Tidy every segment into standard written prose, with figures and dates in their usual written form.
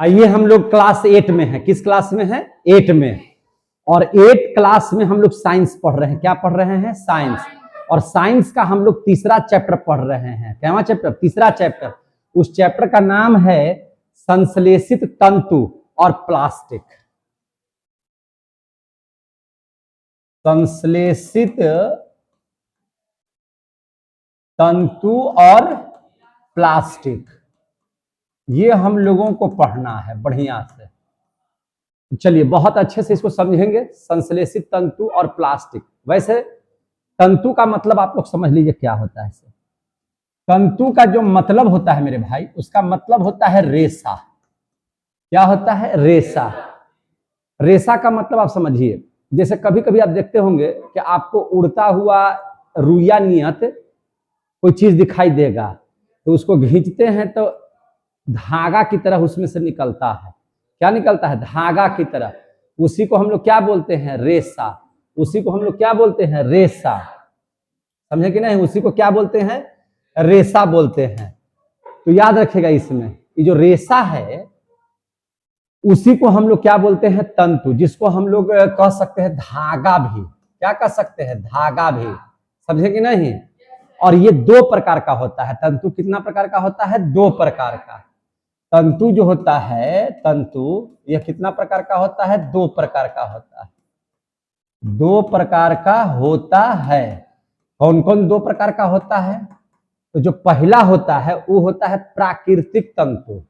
आइए हम लोग क्लास 8 में हैं। किस क्लास में है? 8 में। और 8 क्लास में हम लोग साइंस पढ़ रहे हैं। क्या पढ़ रहे हैं? साइंस। और साइंस का हम लोग तीसरा चैप्टर पढ़ रहे हैं। क्या चैप्टर? तीसरा चैप्टर। उस चैप्टर का नाम है संश्लेषित तंतु और प्लास्टिक। संश्लेषित तंतु और प्लास्टिक, ये हम लोगों को पढ़ना है बढ़िया से। चलिए बहुत अच्छे से इसको समझेंगे। संश्लेषित तंतु और प्लास्टिक। वैसे तंतु का मतलब आप लोग समझ लीजिए क्या होता है। तंतु का जो मतलब होता है मेरे भाई, उसका मतलब होता है रेशा। क्या होता है? रेशा। रेशा का मतलब आप समझिए, जैसे कभी कभी आप देखते होंगे कि आपको उड़ता हुआ रुइया नियत कोई चीज दिखाई देगा, तो उसको खींचते हैं तो धागा की तरह उसमें से निकलता है। क्या निकलता है? धागा की तरह। उसी को हम लोग क्या बोलते हैं? रेशा। उसी को हम लोग क्या बोलते हैं? रेशा। समझे कि नहीं? उसी को क्या बोलते हैं? रेशा बोलते हैं। तो याद रखिएगा, इसमें ये जो रेशा है उसी को हम लोग क्या बोलते हैं? तंतु। जिसको हम लोग कह सकते हैं धागा भी। क्या कह सकते हैं? धागा भी। समझे कि नहीं? और ये 2 प्रकार का होता है तंतु। कितना प्रकार का होता है? 2 प्रकार का तंतु जो होता है। तंतु यह कितना प्रकार का होता है? 2 प्रकार का होता है। 2 प्रकार का होता है। कौन कौन 2 प्रकार का होता है? तो जो पहला होता है वो होता है प्राकृतिक तंतु।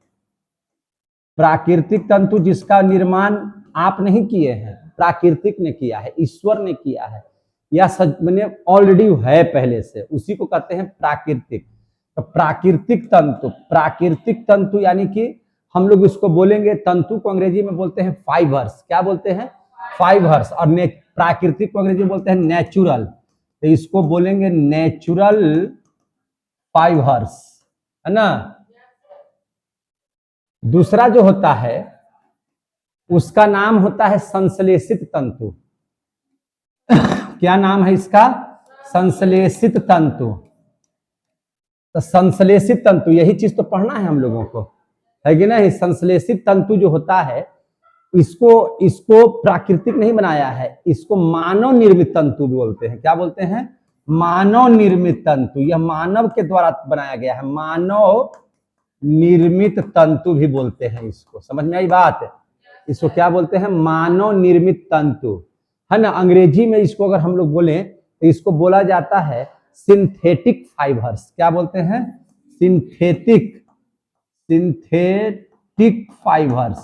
प्राकृतिक तंतु जिसका निर्माण आप नहीं किए हैं, प्राकृतिक ने किया है, ईश्वर ने किया है, या मैंने ऑलरेडी है पहले से, उसी को कहते हैं प्राकृतिक। तो प्राकृतिक तंतु, प्राकृतिक तंतु यानी कि हम लोग इसको बोलेंगे, तंतु को अंग्रेजी में बोलते हैं फाइबर्स। क्या बोलते हैं? फाइबर्स। और प्राकृतिक को अंग्रेजी में बोलते हैं नेचुरल। तो इसको बोलेंगे नेचुरल फाइबर्स, है ना। दूसरा जो होता है उसका नाम होता है संश्लेषित तंतु। क्या नाम है इसका? संश्लेषित तंतु। तो संश्लेषित तंतु, यही चीज तो पढ़ना है हम लोगों को, है कि नहीं? संश्लेषित तंतु जो होता है, इसको प्राकृतिक नहीं बनाया है, इसको मानव निर्मित तंतु भी बोलते हैं। क्या बोलते हैं? मानव निर्मित तंतु। यह मानव के द्वारा बनाया गया है। मानव निर्मित तंतु भी बोलते हैं इसको। समझ में आई बात? इसको क्या बोलते हैं? मानव निर्मित तंतु, है ना। अंग्रेजी में इसको अगर हम लोग बोलें तो इसको बोला जाता है सिंथेटिक फाइबर्स। क्या बोलते हैं? Synthetic fibres.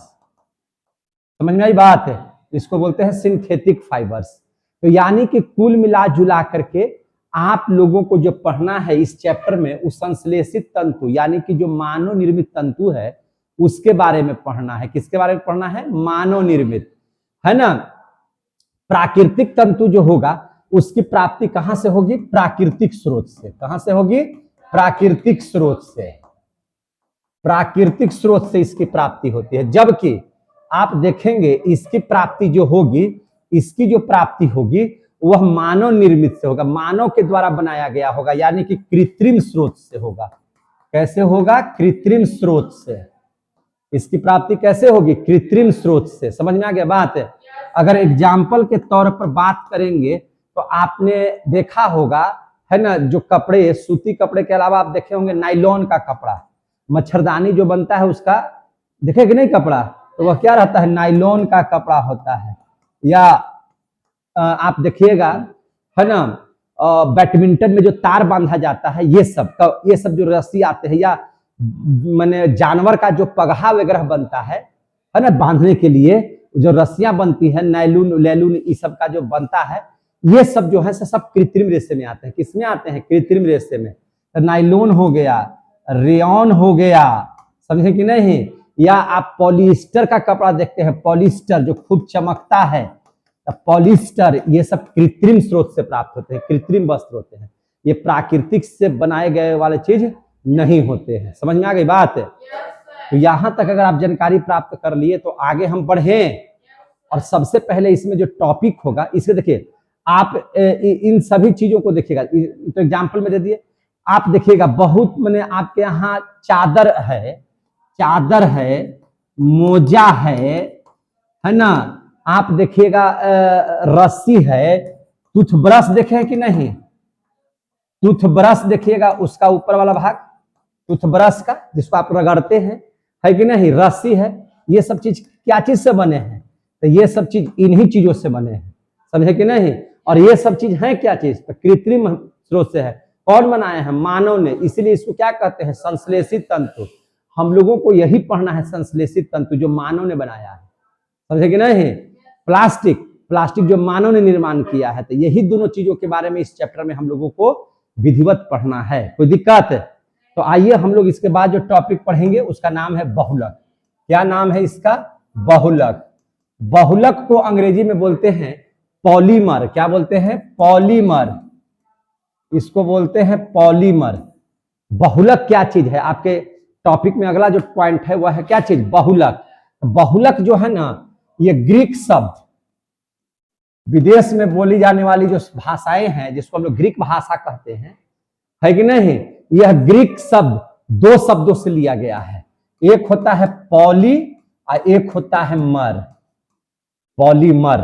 समझ में आई बात है? इसको बोलते हैं सिंथेटिक फाइबर्स। तो यानी कि कुल मिला जुला करके आप लोगों को जो पढ़ना है इस चैप्टर में, उस संश्लेषित तंतु यानी कि जो मानव निर्मित तंतु है उसके बारे में पढ़ना है। किसके बारे में पढ़ना है? मानव निर्मित, है ना। प्राकृतिक तंतु जो होगा उसकी प्राप्ति कहां से होगी? प्राकृतिक स्रोत से। कहां से होगी? प्राकृतिक स्रोत से। प्राकृतिक स्रोत से इसकी प्राप्ति होती है। जबकि आप देखेंगे इसकी प्राप्ति जो होगी, इसकी जो प्राप्ति होगी वह मानव निर्मित से होगा, मानव के द्वारा बनाया गया होगा, यानी कि कृत्रिम स्रोत से होगा। कैसे होगा? कृत्रिम स्रोत से। इसकी प्राप्ति कैसे होगी? कृत्रिम स्रोत से। समझ में आ गया बात है? अगर एग्जाम्पल के तौर पर बात करेंगे तो आपने देखा होगा, है ना, जो कपड़े, सूती कपड़े के अलावा आप देखे होंगे नायलॉन का कपड़ा, मच्छरदानी जो बनता है उसका देखे कि नहीं कपड़ा, तो वह क्या रहता है? नायलॉन का कपड़ा होता है। या आप देखिएगा, है ना, बैडमिंटन में जो तार बांधा जाता है, ये सब जो रस्सी आते हैं, या माने जानवर का जो पगहा वगैरह बनता है ना, बांधने के लिए जो रस्सियां बनती है, नैलून ये सब का जो बनता है, ये सब जो है सब कृत्रिम रेशे में आते हैं। किसमें आते हैं? कृत्रिम रेशे में। तो नायलॉन हो गया, रेयॉन हो गया, समझे कि नहीं। या आप पॉलिएस्टर का कपड़ा देखते हैं, पॉलिएस्टर जो खूब चमकता है, पॉलिएस्टर, ये सब कृत्रिम स्रोत से प्राप्त होते हैं, कृत्रिम वस्त्र होते हैं। ये प्राकृतिक से बनाए गए वाले चीज नहीं होते हैं। समझ में आ गई बात? तो यहां तक अगर आप जानकारी प्राप्त कर लिए तो आगे हम बढ़े। और सबसे पहले इसमें जो टॉपिक होगा, इसके देखिए, आप इन सभी चीजों को देखिएगा। तो एग्जाम्पल में दे दिए, आप देखिएगा बहुत, मैंने आपके यहाँ चादर है, मोजा है ना, आप देखिएगा रस्सी है, टूथब्रश देखे कि नहीं, टूथब्रश देखिएगा उसका ऊपर वाला भाग टूथब्रश का जिसको आप रगड़ते हैं, है कि नहीं, रस्सी है। ये सब चीज क्या चीज से बने हैं, तो ये सब चीज इन्हीं चीजों से बने हैं, समझे कि नहीं। और ये सब चीज है क्या चीज, तो कृत्रिम स्रोत से है। कौन बनाया है, मानव ने, इसलिए इसको क्या कहते हैं, संश्लेषित तंतु। हम लोगों को यही पढ़ना है, संश्लेषित तंतु जो मानव ने बनाया है, समझे कि नहीं। प्लास्टिक, प्लास्टिक जो मानव ने निर्माण किया है, तो यही दोनों चीजों के बारे में इस चैप्टर में हम लोगों को विधिवत पढ़ना है। कोई दिक्कत है तो आइए हम लोग इसके बाद जो टॉपिक पढ़ेंगे उसका नाम है बहुलक। क्या नाम है इसका, बहुलक। बहुलक को अंग्रेजी में बोलते हैं पॉलीमर। क्या बोलते हैं, पॉलीमर, इसको बोलते हैं पॉलीमर। बहुलक क्या चीज है, आपके टॉपिक में अगला जो पॉइंट है वह है क्या चीज, बहुलक। बहुलक जो है ना, ये ग्रीक शब्द, विदेश में बोली जाने वाली जो भाषाएं हैं जिसको हम लोग ग्रीक भाषा कहते हैं, है कि नहीं, यह ग्रीक शब्द दो शब्दों से लिया गया है। एक होता है पॉली और एक होता है मर। पॉलीमर,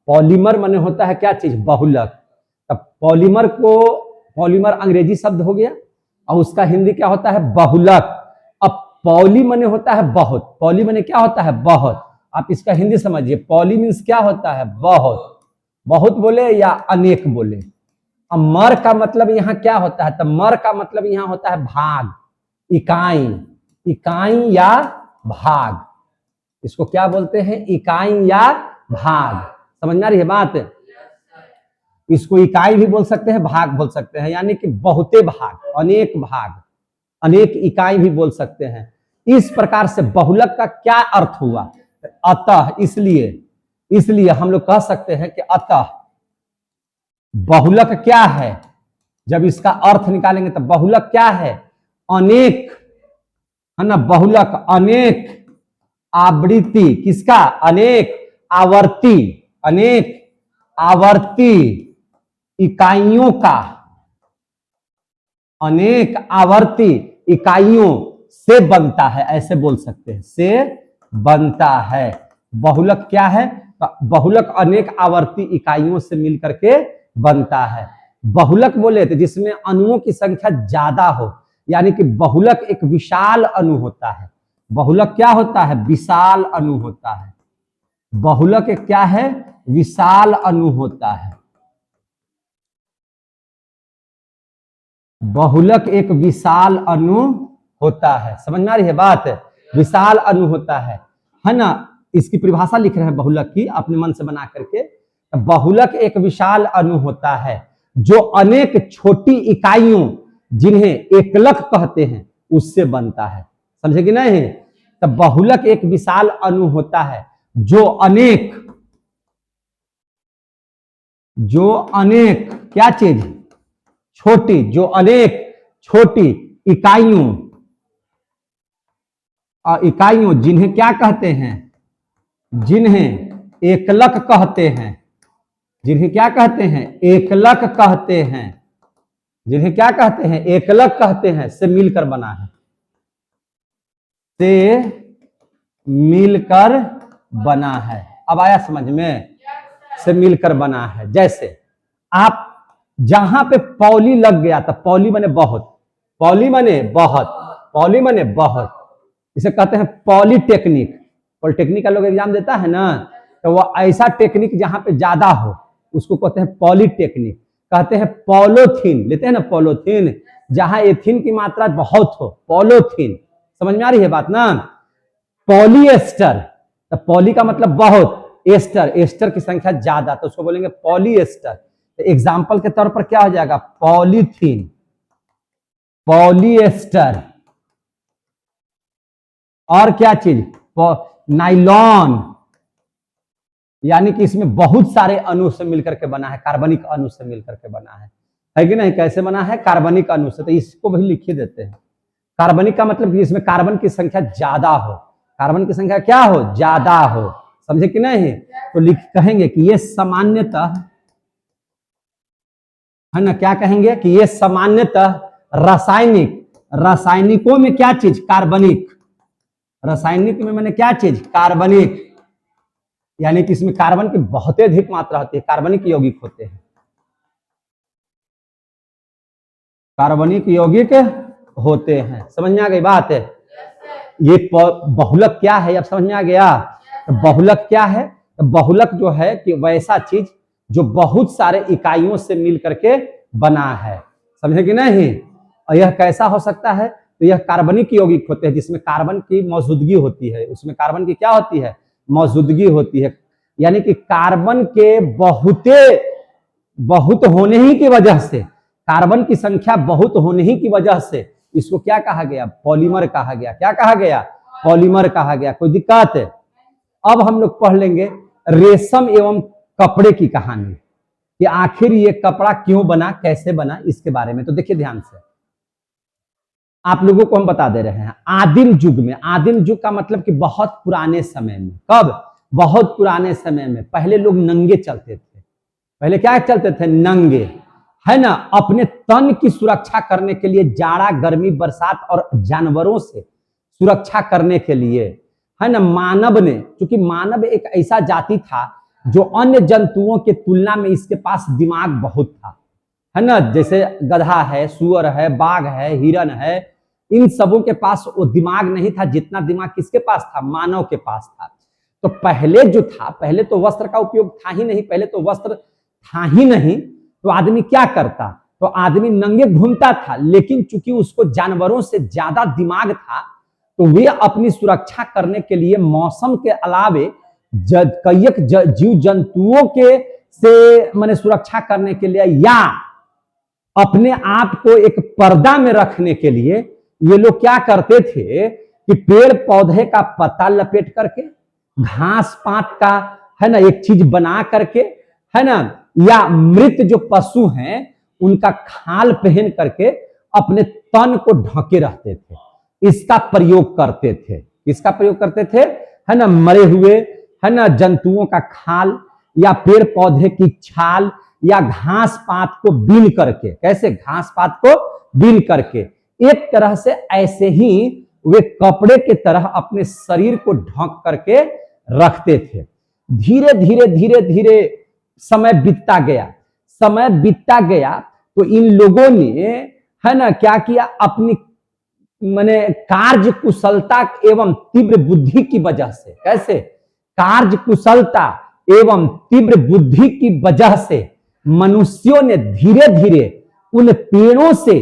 पॉलीमर माने होता है क्या चीज, बहुलक। तब पॉलीमर को, पॉलीमर अंग्रेजी शब्द हो गया और उसका हिंदी क्या होता है, बहुलक। अब पॉली माने होता है बहुत, पॉली माने क्या होता है, बहुत। आप इसका हिंदी समझिए, पॉली मीन्स क्या होता है, बहुत। बहुत बोले या अनेक बोले। अब मर का मतलब यहाँ क्या होता है, तो मर का मतलब यहाँ होता है भाग, इकाई, इकाई या भाग। इसको क्या बोलते हैं, इकाई या भाग। समझ में आ रही है बात। इसको इकाई भी बोल सकते हैं, भाग बोल सकते हैं, यानी कि बहुते भाग, अनेक भाग, अनेक इकाई भी बोल सकते हैं। इस प्रकार से बहुलक का क्या अर्थ हुआ, अतः, इसलिए हम लोग कह सकते हैं कि अतः बहुलक क्या है। जब इसका अर्थ निकालेंगे तो बहुलक क्या है, अनेक, है ना, बहुलक अनेक आवृत्ति, किसका, अनेक आवर्ती, अनेक आवर्ती इकाइयों का, अनेक आवर्ती इकाइयों से बनता है, ऐसे बोल सकते हैं, से बनता है। बहुलक क्या है, बहुलक अनेक आवर्ती इकाइयों से मिलकर के बनता है। बहुलक बोले तो जिसमें अणुओं की संख्या ज्यादा हो, यानी कि बहुलक एक विशाल अणु होता है। बहुलक क्या होता है, विशाल अणु होता है। बहुलक एक क्या है, विशाल अणु होता है। बहुलक एक विशाल अणु होता है, समझ में आ रही है बात, विशाल अणु होता है ना। इसकी परिभाषा लिख रहे हैं बहुलक की, अपने मन से बना करके। बहुलक एक विशाल अणु होता है जो अनेक छोटी इकाइयों, जिन्हें एकलक कहते हैं, उससे बनता है, समझे कि नहीं। तो बहुलक एक विशाल अणु होता है जो अनेक क्या चीज, छोटी, जो अनेक छोटी इकाइयों, जिन्हें क्या कहते हैं, जिन्हें एकलक कहते हैं, जिन्हें क्या कहते हैं, एकलक कहते हैं, जिन्हें क्या कहते हैं, एकलक कहते हैं, से मिलकर बना है, से मिलकर बना है। अब आया समझ में, से मिलकर बना है। जैसे आप जहां पे पॉली लग गया, तो पॉली माने बहुत, पॉली माने बहुत, पॉली माने बहुत, इसे कहते हैं पॉलीटेक्निक। पॉलिटेक्निक का लोग एग्जाम देता है ना, तो वो ऐसा टेक्निक जहां पे ज्यादा हो उसको कहते हैं पॉलीटेक्निक। कहते हैं पॉलोथीन, लेते हैं ना पॉलोथीन, जहां एथिन की मात्रा बहुत हो, पॉलोथीन। समझ में आ रही है बात ना। पॉलीएस्टर, तो पॉली का मतलब बहुत, एस्टर, एस्टर की संख्या ज्यादा, तो उसको बोलेंगे पॉलीएस्टर। तो एग्जाम्पल के तौर पर क्या हो जाएगा, पॉलीथीन, पॉलीएस्टर। और क्या चीज, नाइलॉन, यानी कि इसमें बहुत सारे अणु से मिलकर के बना है, कार्बनिक अणु से मिलकर के बना है कि नहीं। कैसे बना है, कार्बनिक अणु से। तो इसको भी लिख ही देते हैं। कार्बनिक का मतलब कि इसमें कार्बन की संख्या ज्यादा हो, कार्बन की संख्या क्या हो, ज्यादा हो, समझे कि नहीं। तो कहेंगे कि ये सामान्यतः, है ना, क्या कहेंगे कि ये सामान्यतः रासायनिकों में क्या चीज, कार्बनिक, रासायनिक में मैंने क्या चीज, कार्बनिक, यानी कि इसमें कार्बन की बहुत अधिक मात्रा होती है, कार्बनिक यौगिक होते हैं, कार्बनिक यौगिक होते हैं। समझ में आ गई बात है? ये बहुलक क्या है, अब समझ में आ गया? बहुलक क्या है? बहुलक जो है कि वैसा चीज जो बहुत सारे इकाइयों से मिल करके बना है, समझे कि नहीं? और यह कैसा हो सकता है? तो यह कार्बनिक यौगिक होते हैं जिसमें कार्बन की मौजूदगी होती है, उसमें कार्बन की क्या होती है, मौजूदगी होती है, यानी कि कार्बन के बहुत होने ही की वजह से, कार्बन की संख्या बहुत होने ही की वजह से इसको क्या कहा गया, पॉलीमर कहा गया। क्या कहा गया? पॉलीमर कहा गया। कोई दिक्कत है? अब हम लोग पढ़ लेंगे रेशम एवं कपड़े की कहानी, कि आखिर ये कपड़ा क्यों बना, कैसे बना, इसके बारे में। तो देखिए ध्यान से, आप लोगों को हम बता दे रहे हैं आदिम युग में, आदिम युग का मतलब कि बहुत पुराने समय में। कब? बहुत पुराने समय में। पहले लोग नंगे चलते थे। पहले क्या चलते थे? नंगे, है ना, अपने तन की सुरक्षा करने के लिए, जाड़ा, गर्मी, बरसात और जानवरों से सुरक्षा करने के लिए, है ना, मानव ने, क्योंकि मानव एक ऐसा जाति था जो अन्य जंतुओं के तुलना में इसके पास दिमाग बहुत था, है ना, जैसे गधा है, सुअर है, बाघ है, हिरन है, इन सबों के पास वो दिमाग नहीं था जितना दिमाग किसके पास था, मानव के पास था। तो पहले जो था, पहले तो वस्त्र का उपयोग था ही नहीं, पहले तो वस्त्र था ही नहीं, तो आदमी क्या करता, तो आदमी नंगे घूमता था। लेकिन चूंकि उसको जानवरों से ज्यादा दिमाग था, तो वे अपनी सुरक्षा करने के लिए मौसम के अलावे कईक जीव जंतुओं के से माने सुरक्षा करने के लिए, या अपने आप को एक पर्दा में रखने के लिए, ये लोग क्या करते थे कि पेड़ पौधे का पत्ता लपेट करके, घास पात का, है ना, एक चीज बना करके, है ना, या मृत जो पशु हैं उनका खाल पहन करके अपने तन को ढके रहते थे। इसका प्रयोग करते थे। इसका प्रयोग करते थे, है ना, मरे हुए, है ना, जंतुओं का खाल या पेड़ पौधे की छाल या घास पात को बीन करके, कैसे, घास पात को बीन करके, एक तरह से ऐसे ही वे कपड़े के तरह अपने शरीर को ढक करके रखते थे। धीरे धीरे धीरे धीरे समय बीतता गया, समय बीतता गया, तो इन लोगों ने, है ना, क्या किया, अपनी माने कार्य कुशलता एवं तीव्र बुद्धि की वजह से, कैसे, कार्य कुशलता एवं तीव्र बुद्धि की वजह से मनुष्यों ने धीरे धीरे उन पेड़ों से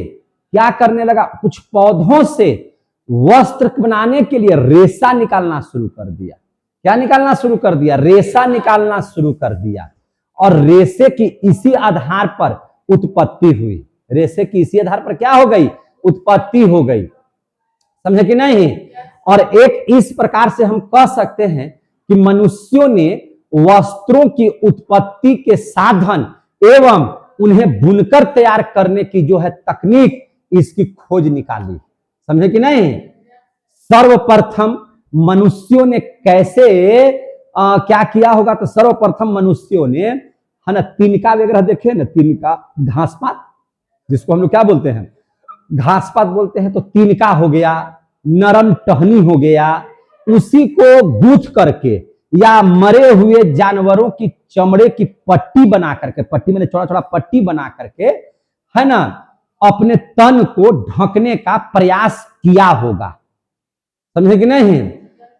क्या करने लगा, कुछ पौधों से वस्त्र बनाने के लिए रेशा निकालना शुरू कर दिया। क्या निकालना शुरू कर दिया? रेशा निकालना शुरू कर दिया। और रेशे की इसी आधार पर उत्पत्ति हुई। रेशे की इसी आधार पर क्या हो गई? उत्पत्ति हो गई। समझे कि नहीं? और एक इस प्रकार से हम कह सकते हैं कि मनुष्यों ने वस्त्रों की उत्पत्ति के साधन एवं उन्हें बुनकर तैयार करने की जो है तकनीक, इसकी खोज निकाली। समझे कि नहीं? सर्वप्रथम मनुष्यों ने कैसे क्या किया होगा? तो सर्वप्रथम मनुष्यों ने, है ना, तिनका वगैरह देखे ना, तिनका, घास पात, जिसको हम लोग क्या बोलते हैं, घास पात बोलते हैं, तो तिनका हो गया, नरम टहनी हो गया, उसी को गूंथ करके या मरे हुए जानवरों की चमड़े की पट्टी बना करके, पट्टी मैंने छोटा छोटा पट्टी बना करके, है ना, अपने तन को ढकने का प्रयास किया होगा। समझे कि नहीं?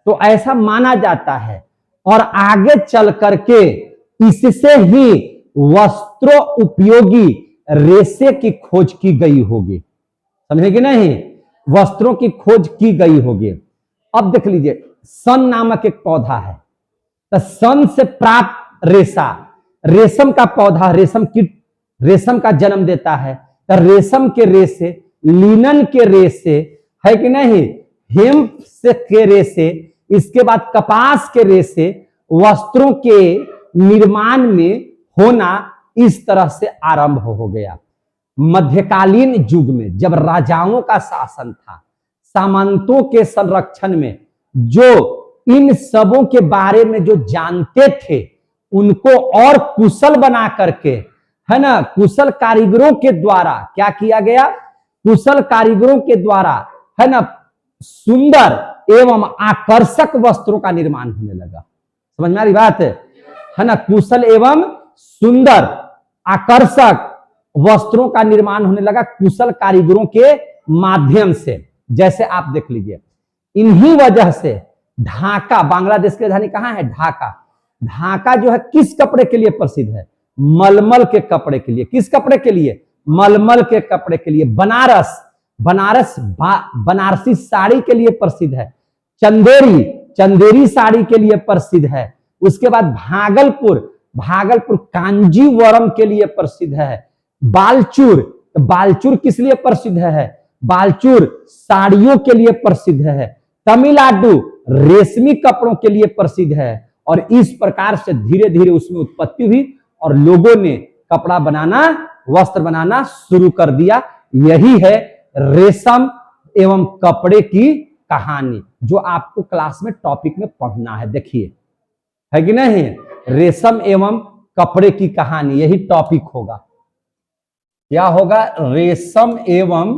तो ऐसा माना जाता है। और आगे चल करके इससे ही वस्त्रों उपयोगी रेशे की खोज की गई होगी। समझे कि नहीं? वस्त्रों की खोज की गई होगी। अब देख लीजिए, सन नामक एक पौधा है, तो सन से प्राप्त रेशा, रेशम का पौधा, रेशम कीट रेशम का जन्म देता है, तो रेशम के रेशे, लिनन के रेशे, है कि नहीं, हेम्प से के रेशे, इसके बाद कपास के रेशे, वस्त्रों के निर्माण में होना इस तरह से आरंभ हो गया। मध्यकालीन युग में जब राजाओं का शासन था, सामंतों के संरक्षण में, जो इन सबों के बारे में जो जानते थे, उनको और कुशल बना करके, है ना, कुशल कारीगरों के द्वारा क्या किया गया? कुशल कारीगरों के द्वारा, है ना, सुंदर एवं आकर्षक वस्त्रों का निर्माण होने लगा। समझ में आ रही बात है ना? कुशल एवं सुंदर आकर्षक वस्त्रों का निर्माण होने लगा कुशल कारीगरों के माध्यम से। जैसे आप देख लीजिए, इन्हीं वजह से ढाका, बांग्लादेश की राजधानी कहां है? ढाका। ढाका जो है किस कपड़े के लिए प्रसिद्ध है? मलमल के कपड़े के लिए। किस कपड़े के लिए? मलमल के कपड़े के लिए। बनारस, बनारसी साड़ी के लिए प्रसिद्ध है। चंदेरी, चंदेरी साड़ी के लिए प्रसिद्ध है। उसके बाद भागलपुर, भागलपुर कांजीवरम के लिए प्रसिद्ध है। बालचूर, बालचूर किस लिए प्रसिद्ध है? बालचूर साड़ियों के लिए प्रसिद्ध है। तमिलनाडु रेशमी कपड़ों के लिए प्रसिद्ध है। और इस प्रकार से धीरे धीरे उसमें उत्पत्ति हुई और लोगों ने कपड़ा बनाना, वस्त्र बनाना शुरू कर दिया। यही है रेशम एवं कपड़े की कहानी, जो आपको क्लास में टॉपिक में पढ़ना है। देखिए, है कि नहीं? रेशम एवं कपड़े की कहानी, यही टॉपिक होगा। क्या होगा? रेशम एवं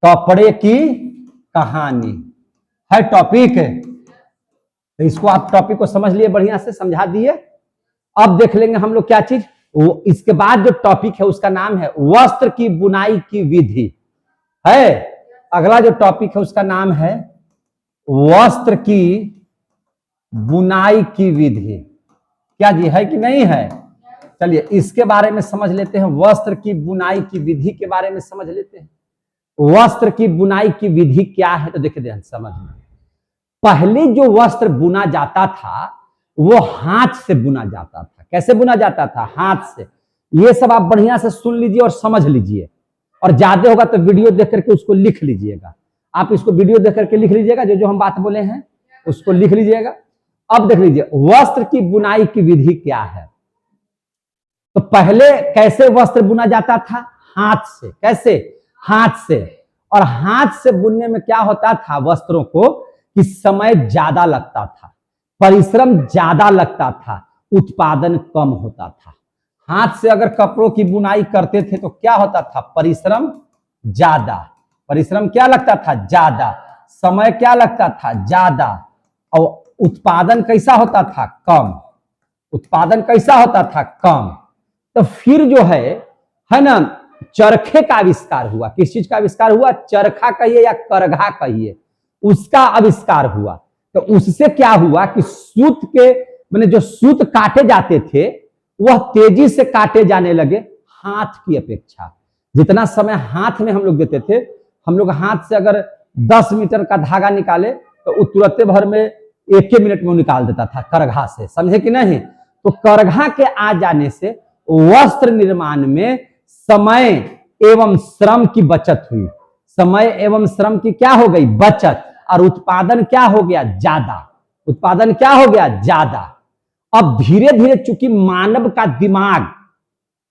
कपड़े की कहानी है टॉपिक। तो इसको आप टॉपिक को समझ लिए, बढ़िया से समझा दिए। अब देख लेंगे हम लोग क्या चीज। इसके बाद जो टॉपिक है उसका नाम है वस्त्र की बुनाई की विधि है। अगला जो टॉपिक है उसका नाम है वस्त्र की बुनाई की विधि। क्या जी, है कि नहीं है? चलिए इसके बारे में समझ लेते हैं। वस्त्र की बुनाई की विधि के बारे में समझ लेते हैं। वस्त्र की बुनाई की विधि क्या है? तो देखिए ध्यान समझ में। पहले जो वस्त्र बुना जाता था वो हाथ से बुना जाता था। कैसे बुना जाता था? हाथ से। ये सब आप बढ़िया से सुन लीजिए और समझ लीजिए, और ज्यादा होगा तो वीडियो देख करके उसको लिख लीजिएगा। आप इसको वीडियो देख करके लिख लीजिएगा, जो जो हम बात बोले हैं उसको लिख लीजिएगा। अब देख लीजिए वस्त्र की बुनाई की विधि क्या है। तो पहले कैसे वस्त्र बुना जाता था? हाथ से। कैसे? हाथ से। और हाथ से बुनने में क्या होता था वस्त्रों को कि समय ज्यादा लगता था, परिश्रम ज्यादा लगता था, उत्पादन कम होता था। हाथ से अगर कपड़ों की बुनाई करते थे तो क्या होता था? परिश्रम ज्यादा। परिश्रम क्या लगता था? ज्यादा। समय क्या लगता था? ज्यादा। और उत्पादन कैसा होता था? कम। उत्पादन कैसा होता था? कम। तो फिर जो है ना, चरखे का आविष्कार हुआ। किस चीज का आविष्कार हुआ? चरखा कहिए या करघा कहिए, उसका आविष्कार हुआ। तो उससे क्या हुआ कि सूत के मैंने जो सूत काटे जाते थे वह तेजी से काटे जाने लगे हाथ की अपेक्षा। जितना समय हाथ में हम लोग देते थे, हम लोग हाथ से अगर 10 मीटर का धागा निकाले तो तुरंत भर में 1 मिनट में निकाल देता था करघा से। समझे कि नहीं? तो करघा के आ जाने से वस्त्र निर्माण में समय एवं श्रम की बचत हुई। समय एवं श्रम की क्या हो गई? बचत। और उत्पादन क्या हो गया? ज्यादा। उत्पादन क्या हो गया? ज्यादा। अब धीरे धीरे चूंकि मानव का दिमाग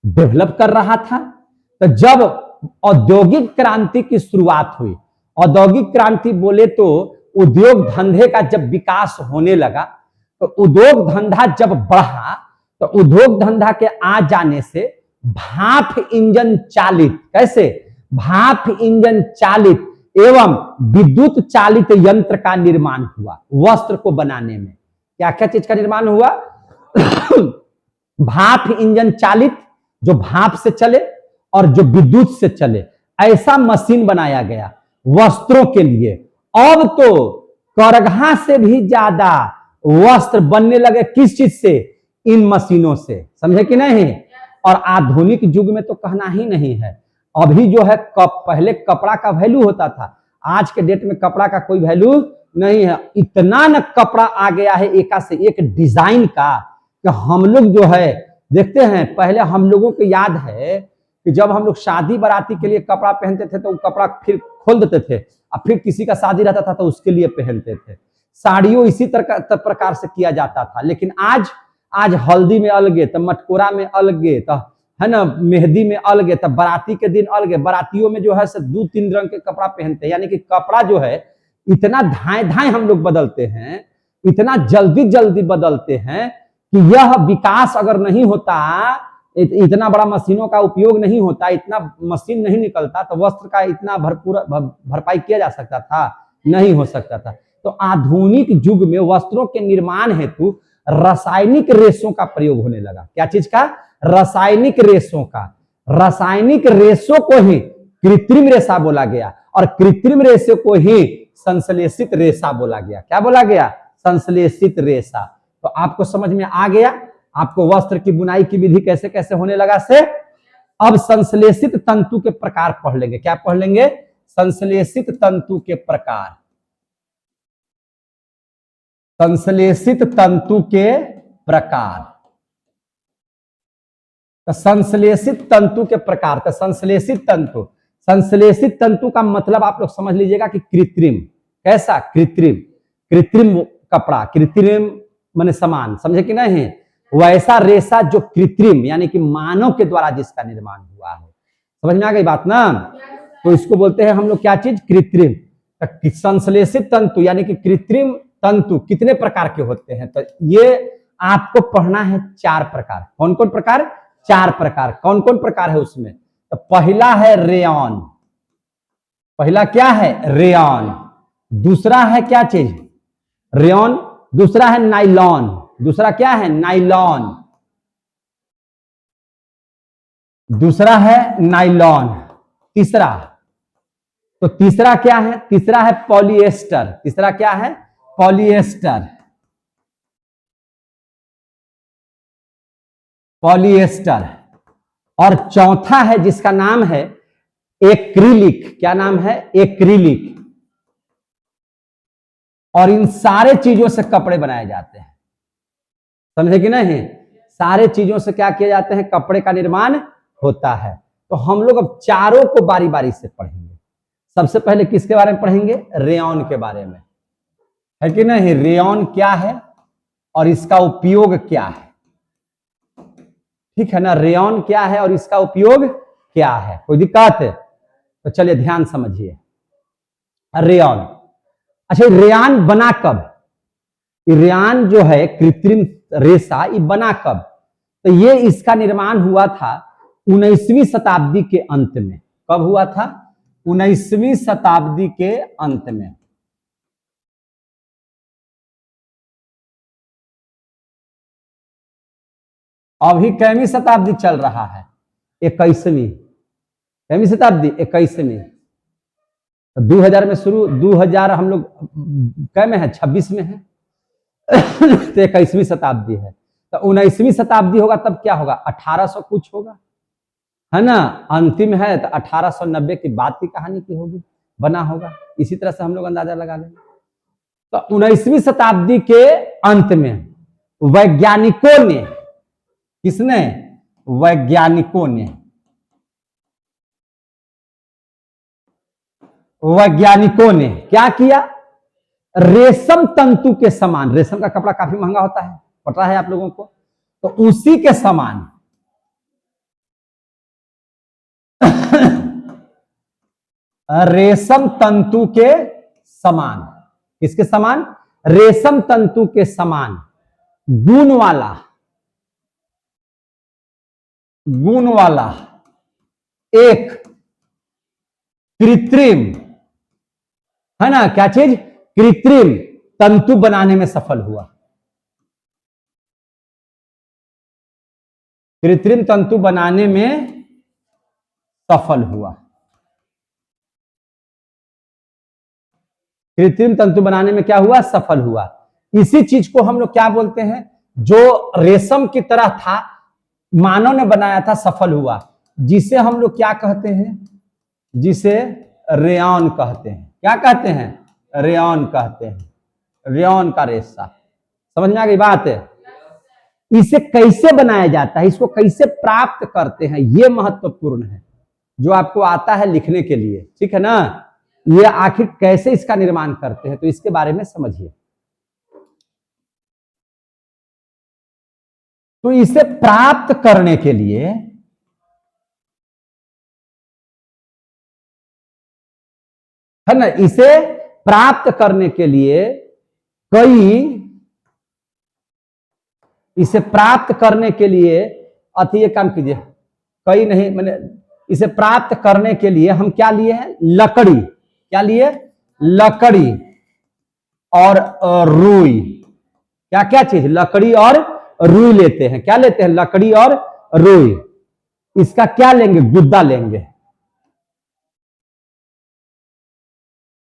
डेवलप कर रहा था, तो जब औद्योगिक क्रांति की शुरुआत हुई, औद्योगिक क्रांति बोले तो उद्योग धंधे का जब विकास होने लगा, तो उद्योग धंधा जब बढ़ा, तो उद्योग धंधा के आ जाने से भाप इंजन चालित, कैसे? भाप इंजन चालित एवं विद्युत चालित यंत्र का निर्माण हुआ वस्त्र को बनाने में। क्या क्या चीज का निर्माण हुआ? भाप इंजन चालित, जो भाप से चले, और जो विद्युत से चले, ऐसा मशीन बनाया गया वस्त्रों के लिए। अब तो करघा से भी ज्यादा वस्त्र बनने लगे। किस चीज से? इन मशीनों से। समझे कि नहीं? और आधुनिक युग में तो कहना ही नहीं है। अभी जो है पहले कपड़ा का वैल्यू होता था, आज के डेट में कपड़ा का कोई वैल्यू नहीं है। इतना न कपड़ा आ गया है एका से एक डिजाइन का, कि हम लोग जो है देखते हैं, पहले हम लोगों को याद है कि जब हम लोग शादी बाराती के लिए कपड़ा पहनते थे तो कपड़ा फिर खोल देते थे, और फिर किसी का शादी रहता था तो उसके लिए पहनते थे। साड़ियों इसी प्रकार से किया जाता था। लेकिन आज हल्दी में अलगे, तो मटकोरा में अलगे, तो है ना मेहंदी में अलगे, तब बाराती के दिन अलगे। बारातियों में जो है 2-3 रंग के कपड़ा पहनते हैं। यानी कि कपड़ा जो है इतना धाए हम लोग बदलते हैं, इतना जल्दी बदलते हैं कि यह विकास अगर नहीं होता, इतना बड़ा मशीनों का उपयोग नहीं होता, इतना मशीन नहीं निकलता, तो वस्त्र का इतना भरपाई किया जा सकता था? नहीं हो सकता था। तो आधुनिक युग में वस्त्रों के निर्माण हेतु रासायनिक रेशों का प्रयोग होने लगा। क्या चीज का? रासायनिक रेशों का। रासायनिक रेशों को ही कृत्रिम रेशा बोला गया और कृत्रिम रेशे को ही संश्लेषित रेशा बोला गया। क्या बोला गया? संश्लेषित रेशा। तो आपको समझ में आ गया, आपको वस्त्र की बुनाई की विधि कैसे कैसे होने लगा से। अब संश्लेषित तंतु के प्रकार पढ़ लेंगे। क्या पढ़ लेंगे? संश्लेषित तंतु के प्रकार। संश्लेषित तंतु के प्रकार। तो संश्लेषित तंतु के प्रकार। तो संश्लेषित तंतु का मतलब आप लोग समझ लीजिएगा कि कृत्रिम। कैसा? कृत्रिम कपड़ा, कृत्रिम माने समान, समझे कि नहीं? वैसा रेशा जो कृत्रिम यानी कि मानव के द्वारा जिसका निर्माण हुआ है। समझ में आ गई बात ना? तो इसको बोलते हैं हम लोग क्या चीज? कृत्रिम। संश्लेषित तंतु यानी कि कृत्रिम तंतु कितने प्रकार के होते हैं? तो ये आपको पढ़ना है 4 प्रकार। कौन कौन प्रकार? 4 प्रकार। कौन कौन प्रकार है उसमें? तो पहला है रेयॉन। पहला क्या है? रेयॉन। दूसरा है क्या चीज? रेयॉन। दूसरा है नाइलॉन। दूसरा क्या है? नाइलॉन। दूसरा है नाइलॉन। तीसरा, तो तीसरा क्या है? तीसरा है पॉलिएस्टर। तीसरा क्या है? पॉलिएस्टर। पॉलिएस्टर। और चौथा है जिसका नाम है एक्रिलिक। क्या नाम है? एक्रिलिक। और इन सारे चीजों से कपड़े बनाए जाते हैं। समझे कि नहीं? सारे चीजों से क्या किए जाते हैं? कपड़े का निर्माण होता है। तो हम लोग अब चारों को बारी बारी से पढ़ेंगे। सबसे पहले किसके बारे में पढ़ेंगे? रेयॉन के बारे में, है कि नहीं? रेयॉन क्या है और इसका उपयोग क्या है? ठीक है ना? रेयॉन क्या है और इसका उपयोग क्या है? कोई दिक्कत है? तो चलिए ध्यान समझिए। रेयॉन। अच्छा, रेयॉन बना कब? रेयॉन जो है कृत्रिम रेशा, ये बना कब? तो ये इसका निर्माण हुआ था 19वीं शताब्दी के अंत में। कब हुआ था? 19वीं शताब्दी के अंत में। अभी कैवीं शताब्दी चल रहा है? 21वीं। कैवीं शताब्दी? 21वीं। 2000 में शुरू, 2000 हम लोग कै में है? 26 में है। तो 21वीं शताब्दी है। तो 19वीं शताब्दी होगा तब क्या होगा? 1800 कुछ होगा, है ना? अंतिम है तो 1890 की बात की कहानी की होगी, बना होगा। इसी तरह से हम लोग अंदाजा लगा लेंगे। तो 19वीं शताब्दी के अंत में वैज्ञानिकों ने, किसने? वैज्ञानिकों ने, वैज्ञानिकों ने क्या किया? रेशम तंतु के समान, रेशम का कपड़ा काफी महंगा होता है, पता है आप लोगों को, तो उसी के समान रेशम तंतु के समान, किसके समान? रेशम तंतु के समान गुण वाला एक कृत्रिम, है ना? क्या चीज? कृत्रिम तंतु बनाने में सफल हुआ। कृत्रिम तंतु बनाने में सफल हुआ। कृत्रिम तंतु बनाने में क्या हुआ? सफल हुआ। इसी चीज को हम लोग क्या बोलते हैं? जो रेशम की तरह था, मानव ने बनाया था, सफल हुआ, जिसे हम लोग क्या कहते हैं? जिसे रेयॉन कहते हैं। क्या कहते हैं? रेयॉन कहते हैं। रेयॉन का रेशा। समझ में आ गई बात है? इसे कैसे बनाया जाता है, इसको कैसे प्राप्त करते हैं, यह महत्वपूर्ण है, जो आपको आता है लिखने के लिए, ठीक है ना? ये आखिर कैसे इसका निर्माण करते हैं, तो इसके बारे में समझिए। तो इसे प्राप्त करने के लिए, है ना, इसे प्राप्त करने के लिए इसे प्राप्त करने के लिए ये काम कीजिए, कई नहीं, मैंने इसे प्राप्त करने के लिए हम क्या लिए हैं? लकड़ी। क्या लिए? लकड़ी और रुई, क्या क्या चीज, लकड़ी और रुई लेते हैं, क्या लेते हैं, लकड़ी और रुई, इसका क्या लेंगे, गुद्दा लेंगे,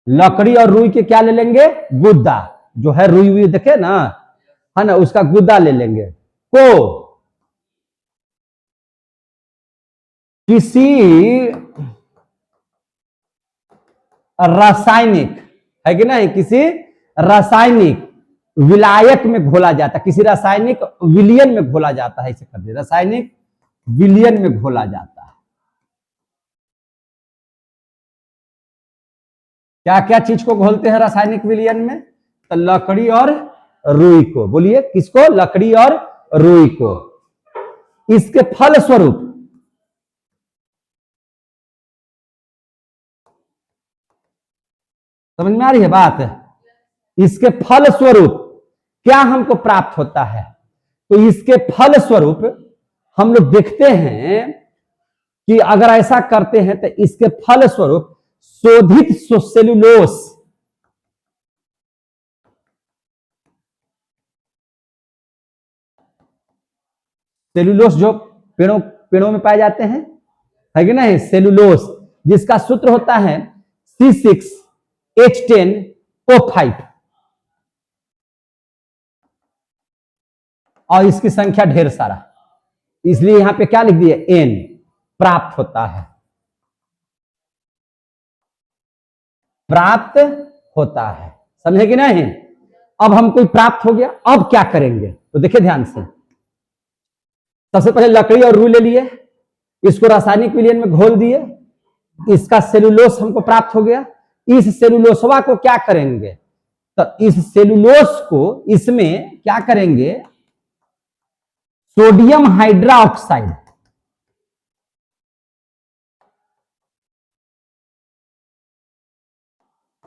लकड़ी और रुई के क्या ले लेंगे, गुद्दा, जो है रुई हुई देखे ना, है ना, उसका गुद्दा ले लेंगे। को किसी रासायनिक, है कि नहीं, किसी रासायनिक विलायक में घोला जाता है, किसी रासायनिक विलियन में घोला जाता है, इसे कर दे, रासायनिक विलियन में घोला जाता है। क्या क्या चीज को घोलते हैं रासायनिक विलियन में, तो लकड़ी और रुई को, बोलिए किसको, लकड़ी और रुई को। इसके फल स्वरूप समझ में आ रही है बात, इसके फल स्वरूप क्या हमको प्राप्त होता है, तो इसके फल स्वरूप हम लोग देखते हैं कि अगर ऐसा करते हैं तो इसके फल स्वरूप शोधित सेलुलोस, सेलुलोस जो पेड़ों पेड़ों में पाए जाते हैं, है कि नहीं, सेलुलोस, जिसका सूत्र होता है C6H10O5, और इसकी संख्या ढेर सारा, इसलिए यहां पे क्या लिख दिए, N प्राप्त होता है, प्राप्त होता है, समझे कि नहीं। अब हमको प्राप्त हो गया, अब क्या करेंगे, तो देखिए ध्यान से, सबसे पहले लकड़ी और रुई ले लिए, इसको रासायनिक विलयन में घोल दिए, इसका सेलुलोस हमको प्राप्त हो गया, इस सेलुलोसवा को क्या करेंगे, तो इस सेलुलोस को इसमें क्या करेंगे, sodium hydroxide,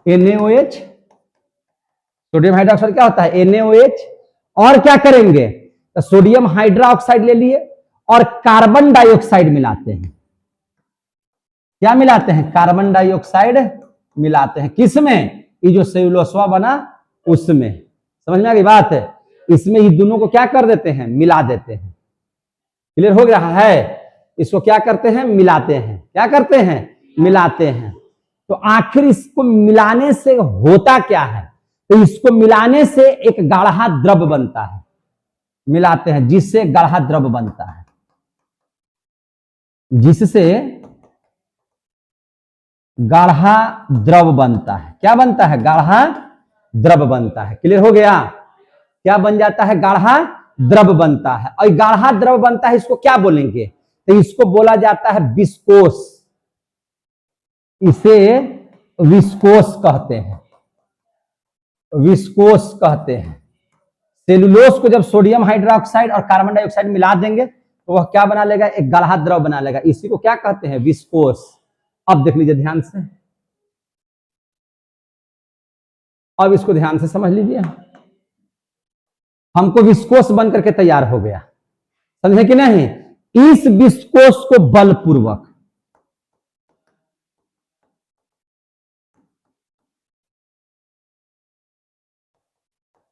NaOH, sodium hydroxide क्या होता है, NaOH, और क्या करेंगे, तो सोडियम हाइड्रोक्साइड ले लिए और कार्बन डाइऑक्साइड मिलाते हैं, क्या मिलाते हैं, कार्बन डाइऑक्साइड मिलाते हैं, किसमें, ये जो सेलुलोसवा बना उसमें, समझ में आ गई बात है, इसमें ये दोनों को क्या कर देते हैं, मिला देते हैं, क्लियर हो रहा है, इसको क्या करते हैं, मिलाते हैं, क्या करते हैं, मिलाते हैं। तो आखिर इसको मिलाने से होता क्या है, तो इसको मिलाने से एक गाढ़ा द्रव बनता है, मिलाते हैं जिससे गाढ़ा द्रव बनता है, जिससे गाढ़ा द्रव बनता है, क्या बनता है, गाढ़ा द्रव बनता है, क्लियर हो गया, क्या बन जाता है, गाढ़ा द्रव बनता है, और गाढ़ा द्रव बनता है, इसको क्या बोलेंगे, तो इसको बोला जाता है विस्कोस, इसे विस्कोस कहते हैं, विस्कोस कहते हैं। सेलुलोस को जब सोडियम हाइड्रोक्साइड और कार्बन डाइऑक्साइड मिला देंगे तो वह क्या बना लेगा, एक गाढ़ा द्रव बना लेगा, इसी को क्या कहते हैं, विस्कोस। अब देख लीजिए ध्यान से, अब इसको ध्यान से समझ लीजिए, हमको विस्कोस बन करके तैयार हो गया, समझे कि नहीं। इस विस्कोस को बलपूर्वक,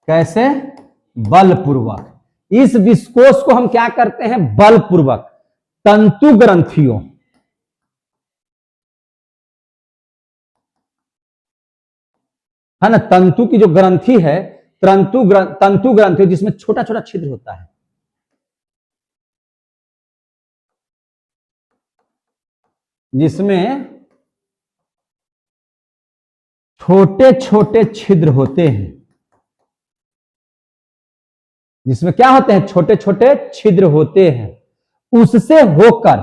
कैसे, बलपूर्वक, इस विस्कोस को हम क्या करते हैं, बलपूर्वक तंतु ग्रंथियों, है ना, तंतु की जो ग्रंथि है, तंतु ग्रंथि जिसमें छोटा छोटा छिद्र होता है, जिसमें छोटे छोटे छिद्र होते हैं, जिसमें क्या होते हैं, छोटे छोटे छिद्र होते हैं, उससे होकर,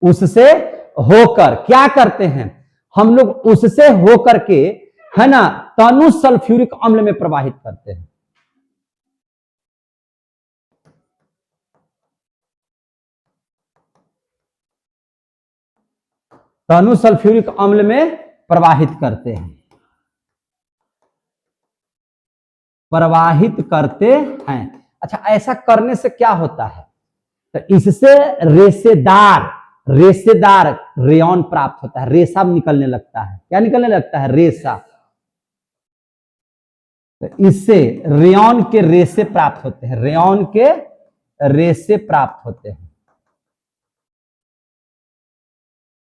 उससे होकर क्या करते हैं हम लोग, उससे होकर के, है ना, तनु सल्फ्यूरिक अम्ल में प्रवाहित करते हैं, तनु सल्फ्यूरिक अम्ल में प्रवाहित करते हैं, प्रवाहित करते हैं। अच्छा, ऐसा करने से क्या होता है, तो इससे रेशेदार रेशेदार रेयॉन प्राप्त होता है, रेशा निकलने लगता है। क्या निकलने लगता है? रेशा। तो इससे रेयॉन के रेशे प्राप्त होते हैं, रेयॉन के रेशे प्राप्त होते हैं।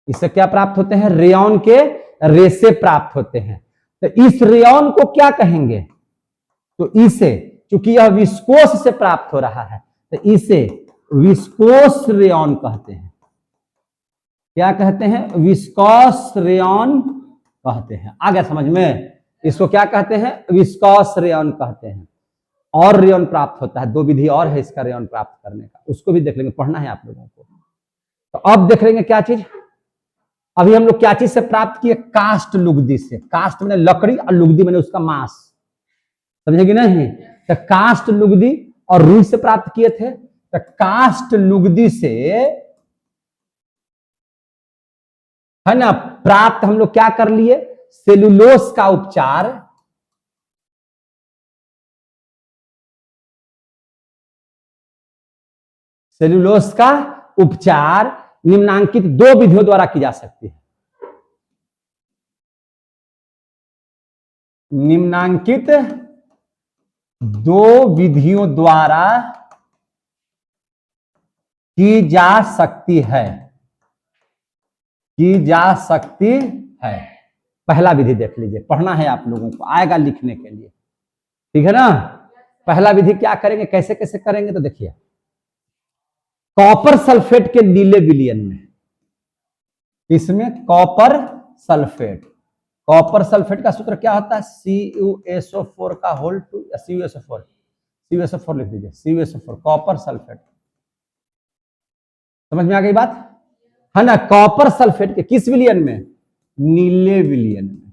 इससे क्या प्राप्त होते हैं? रेयॉन के रेशे प्राप्त होते हैं। तो इस रेयॉन को क्या कहेंगे? तो इसे, क्योंकि यह विस्कोस से प्राप्त हो रहा है, तो इसे विस्कोस रेयॉन कहते हैं। क्या कहते हैं? विस्कोस रेयॉन कहते हैं। आ गया समझ में? इसको क्या कहते हैं? विस्कोस रेयॉन कहते हैं। और रेयॉन प्राप्त होता है, दो विधि और है इसका रेयॉन प्राप्त करने का, उसको भी देख लेंगे, पढ़ना है आप लोगों को। तो अब देख लेंगे क्या चीज। अभी हम लोग क्या चीज से प्राप्त किए? कास्ट लुगदी से। कास्ट मैंने लकड़ी और लुगदी मैंने उसका मांस, समझेगी नहीं? तो कास्ट लुगदी और रुई से प्राप्त किए थे। तो कास्ट लुगदी से है ना प्राप्त हम लोग क्या कर लिए? सेलुलोस का उपचार, सेलुलोस का उपचार निम्नांकित दो विधियों द्वारा की जा सकती है। निम्नांकित दो विधियों द्वारा की जा सकती है, की जा सकती है। पहला विधि देख लीजिए, पढ़ना है आप लोगों को, आएगा लिखने के लिए, ठीक है ना? पहला विधि क्या करेंगे, कैसे कैसे करेंगे? तो देखिए, कॉपर सल्फेट के नीले विलयन में, इसमें कॉपर सल्फेट, कॉपर सल्फेट का सूत्र क्या होता है? CuSO4 का होल टू, CuSO4, CuSO4 लिख दीजिए, CuSO4 कॉपर सल्फेट। समझ में आ गई बात है ना? कॉपर सल्फेट के किस विलयन में? नीले विलयन में।